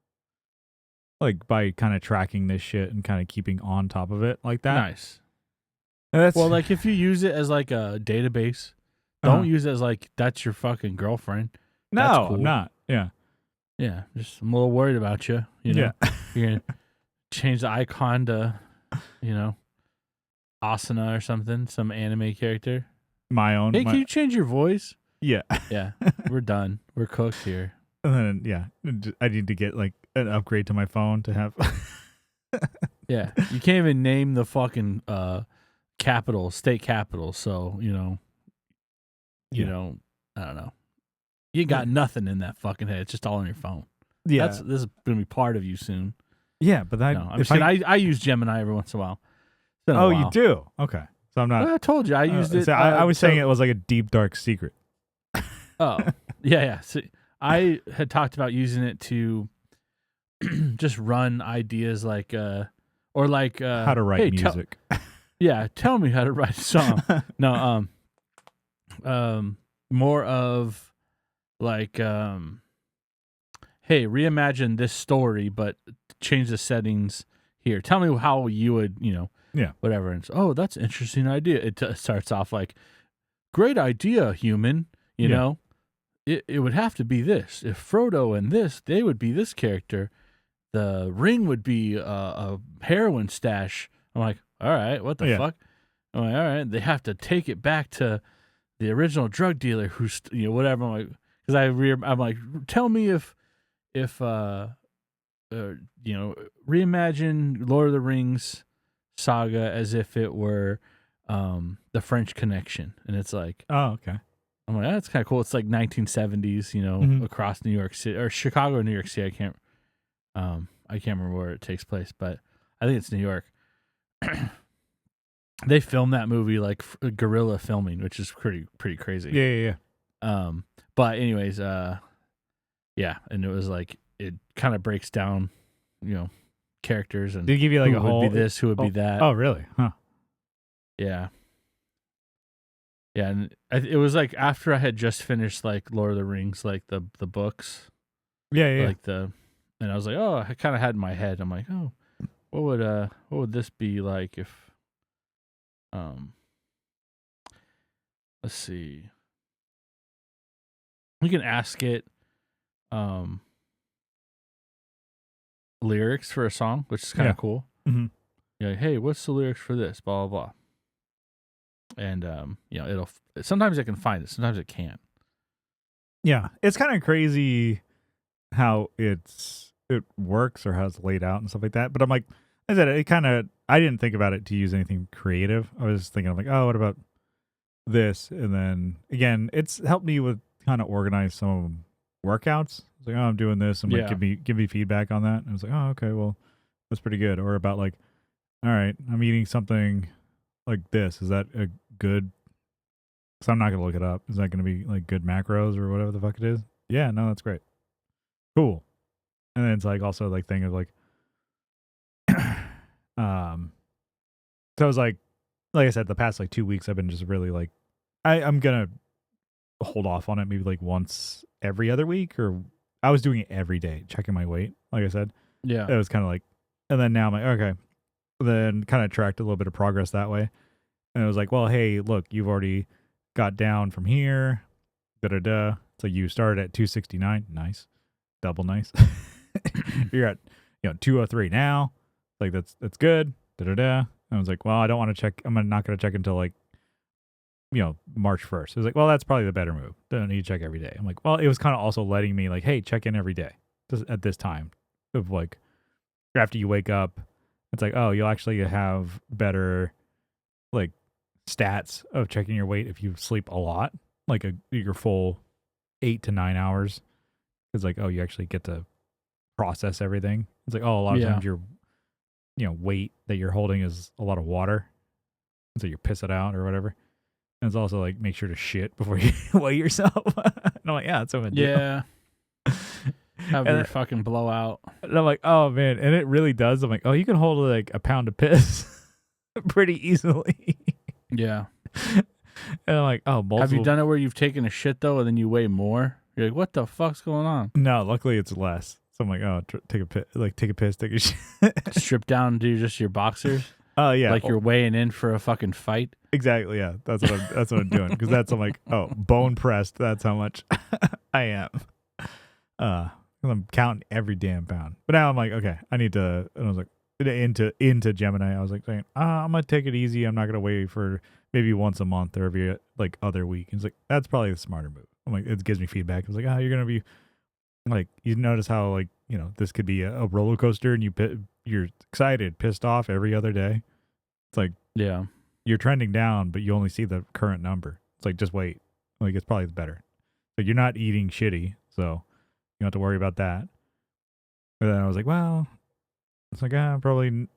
[SPEAKER 1] Like by kind of tracking this shit and kind of keeping on top of it like that.
[SPEAKER 2] Nice.
[SPEAKER 1] Well,
[SPEAKER 2] like if you use it as like a database, don't use it as like that's your fucking girlfriend.
[SPEAKER 1] No,
[SPEAKER 2] that's cool.
[SPEAKER 1] I'm not. Yeah.
[SPEAKER 2] Yeah, just I'm a little worried about you. Yeah. You're gonna change the icon to, Asuna or something, some anime character.
[SPEAKER 1] My own.
[SPEAKER 2] Hey, can you change your voice?
[SPEAKER 1] Yeah.
[SPEAKER 2] Yeah. We're done. We're cooked here.
[SPEAKER 1] And then I need to get like an upgrade to my phone to have.
[SPEAKER 2] Yeah, you can't even name the fucking state capital. So I don't know. You got nothing in that fucking head. It's just all on your phone.
[SPEAKER 1] Yeah.
[SPEAKER 2] This is going to be part of you soon.
[SPEAKER 1] Yeah, but that.
[SPEAKER 2] No, I'm just kidding. I use Gemini every once in a while. It's been a
[SPEAKER 1] Oh,
[SPEAKER 2] while.
[SPEAKER 1] you do? Okay. So I'm not.
[SPEAKER 2] Well, I told you I used it.
[SPEAKER 1] So I was saying it was like a deep, dark secret.
[SPEAKER 2] Oh, yeah. So I had talked about using it to just run ideas like, or like
[SPEAKER 1] how to write
[SPEAKER 2] hey,
[SPEAKER 1] music.
[SPEAKER 2] tell me how to write a song. No, more of like, hey, reimagine this story, but change the settings here. Tell me how you would, whatever. And so, that's an interesting idea. It starts off like, great idea, human. You know, it would have to be this. If Frodo and this, they would be this character. The ring would be a heroin stash. I'm like, all right, what the fuck? I'm like, all right, they have to take it back to the original drug dealer who's, whatever. I'm like, because I'm like, tell me if reimagine Lord of the Rings saga as if it were the French Connection, and it's like,
[SPEAKER 1] oh, okay.
[SPEAKER 2] I'm like, that's kind of cool. It's like 1970s, across New York City or Chicago or New York City. I can't remember where it takes place, but I think it's New York. They filmed that movie like guerrilla filming, which is pretty crazy.
[SPEAKER 1] Yeah.
[SPEAKER 2] But anyways, and it was like it kind of breaks down, characters and
[SPEAKER 1] did it give you like
[SPEAKER 2] who would be this, who would be that.
[SPEAKER 1] Oh, really? Huh.
[SPEAKER 2] Yeah. Yeah, and it was like after I had just finished like Lord of the Rings, like the books.
[SPEAKER 1] Yeah.
[SPEAKER 2] Like and I was like, oh, I kind of had in my head. I'm like, oh, what would this be like if, let's see. We can ask it, lyrics for a song, which is kind of cool.
[SPEAKER 1] Mm-hmm.
[SPEAKER 2] You're like, hey, what's the lyrics for this? Blah blah blah. And it'll sometimes it can find it, sometimes it can't.
[SPEAKER 1] Yeah, it's kind of crazy how it works or how it's laid out and stuff like that. But I'm like, I said, I didn't think about it to use anything creative. I was thinking, I'm like, oh, what about this? And then again, it's helped me with kind of organize some workouts. It's like, oh, I'm doing this, and like give me feedback on that. And I was like, oh, okay, well, that's pretty good. Or about like, all right, I'm eating something like this. Is that a good? Because I'm not gonna look it up. Is that gonna be like good macros or whatever the fuck it is? Yeah, no, that's great. Cool. And then it's like also like thing of like, so I was like I said, the past like 2 weeks I've been just really like, I'm gonna hold off on it maybe like once every other week, or I was doing it every day, checking my weight. Like I said,
[SPEAKER 2] Yeah,
[SPEAKER 1] it was kind of like, and then now I'm like, okay, then kind of tracked a little bit of progress that way, and it was like, well, hey, look, you've already got down from here, So you started at 269, nice, double nice. You're at 203 now, like that's good. And I was like, well, I don't want to check. I'm not going to check until like March 1st. It was like, well, that's probably the better move. Don't need to check every day. I'm like, well, it was kind of also letting me like, hey, check in every day at this time of like after you wake up. It's like, oh, you'll actually have better like stats of checking your weight if you sleep a lot, like your full 8 to 9 hours. It's like, oh, you actually get to process everything. It's like, oh, a lot of times your weight that you're holding is a lot of water, so you piss it out or whatever. And it's also like, make sure to shit before you weigh yourself. And I'm like, yeah, that's what I'm gonna do.
[SPEAKER 2] Yeah. Have your fucking blowout.
[SPEAKER 1] And I'm like, oh man, and it really does. I'm like, oh, you can hold like a pound of piss pretty easily.
[SPEAKER 2] Yeah.
[SPEAKER 1] And I'm like, oh, multiple.
[SPEAKER 2] Have you done it where you've taken a shit though, and then you weigh more? You're like, what the fuck's going on?
[SPEAKER 1] No, luckily it's less. So I'm like, oh, take a piss, take a shit.
[SPEAKER 2] Strip down, do just your boxers.
[SPEAKER 1] Oh yeah,
[SPEAKER 2] like you're weighing in for a fucking fight.
[SPEAKER 1] Exactly. Yeah, that's what I'm doing, because I'm like, oh, bone pressed. That's how much I am. I'm counting every damn pound. But now I'm like, okay, I need to. And I was like, into Gemini. I was like saying, I'm gonna take it easy. I'm not gonna wait for maybe once a month or every like other week. And it's like, that's probably the smarter move. I'm like, it gives me feedback. I was like, you're gonna be like, you notice how like this could be a roller coaster, and you're excited, pissed off every other day. It's like,
[SPEAKER 2] yeah, you're
[SPEAKER 1] trending down, but you only see the current number. It's like, just wait. Like, it's probably better. Like, you're not eating shitty, so you don't have to worry about that. And then I was like, well, it's like, probably,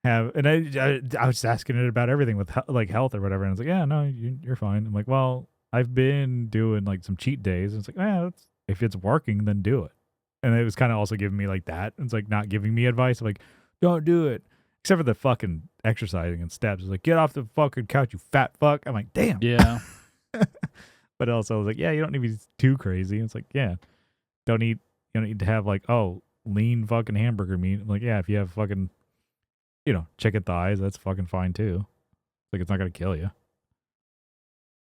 [SPEAKER 1] have, and I was asking it about everything with like health or whatever, and I was like, yeah, no, you're fine. I'm like, well, I've been doing like some cheat days, and it's like, if it's working, then do it. And it was kind of also giving me like that. It's like not giving me advice. I'm like, don't do it. Except for the fucking exercising and steps. It's like, get off the fucking couch, you fat fuck. I'm like, damn.
[SPEAKER 2] Yeah.
[SPEAKER 1] But also I was like, yeah, you don't need to be too crazy. It's like, yeah, you don't need to have like, lean fucking hamburger meat. I'm like, yeah, if you have fucking, chicken thighs, that's fucking fine too. Like, it's not going to kill you.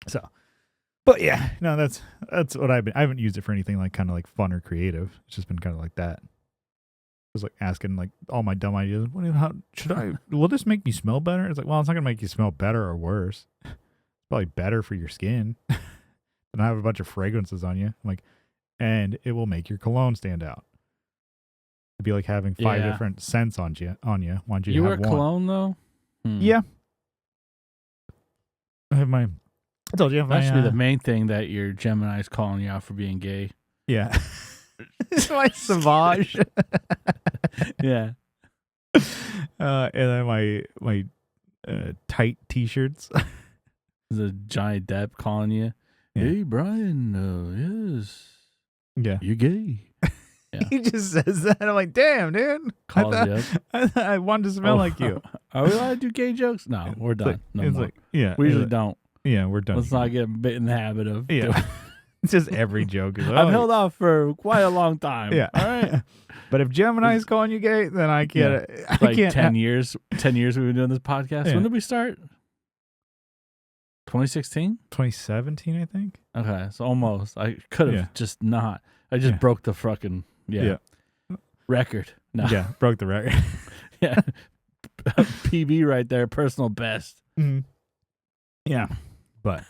[SPEAKER 1] So, but yeah, no, that's what I haven't used it for anything like kind of like fun or creative. It's just been kind of like that. I was like asking like all my dumb ideas. Will this make me smell better? It's like, well, it's not going to make you smell better or worse. It's probably better for your skin. And I have a bunch of fragrances on you. I'm like, and it will make your cologne stand out. It'd be like having 5 different scents on you. Why don't you
[SPEAKER 2] wear
[SPEAKER 1] have one?
[SPEAKER 2] cologne though?
[SPEAKER 1] Yeah. I told you.
[SPEAKER 2] That should be the main thing that your Gemini's calling you out for being gay.
[SPEAKER 1] Yeah. It's my Savage.
[SPEAKER 2] Yeah.
[SPEAKER 1] And then my tight t-shirts.
[SPEAKER 2] The Johnny Depp calling you.
[SPEAKER 1] Yeah.
[SPEAKER 2] Hey Brian, yes.
[SPEAKER 1] Yeah.
[SPEAKER 2] You're gay. Yeah.
[SPEAKER 1] He just says that. I'm like, damn, dude.
[SPEAKER 2] Calls you up.
[SPEAKER 1] I wanted to smell like you.
[SPEAKER 2] Are we allowed to do gay jokes? No, we're done. No more.
[SPEAKER 1] Yeah.
[SPEAKER 2] We usually don't.
[SPEAKER 1] Yeah, we're done.
[SPEAKER 2] Let's not get bit in the habit of doing.
[SPEAKER 1] It's just every joke. Is,
[SPEAKER 2] I've held off for quite a long time.
[SPEAKER 1] Yeah.
[SPEAKER 2] All right.
[SPEAKER 1] But if Gemini's calling you gay, then I can't.
[SPEAKER 2] Yeah.
[SPEAKER 1] I
[SPEAKER 2] Like
[SPEAKER 1] can't
[SPEAKER 2] 10 years. 10 years we've been doing this podcast.
[SPEAKER 1] Yeah.
[SPEAKER 2] When did we start? 2016?
[SPEAKER 1] 2017, I think.
[SPEAKER 2] Okay, so almost. I could have just not. I just
[SPEAKER 1] Yeah.
[SPEAKER 2] broke the fucking record. No.
[SPEAKER 1] Yeah, broke the record.
[SPEAKER 2] Yeah. PB right there, personal best.
[SPEAKER 1] Mm-hmm. Yeah, but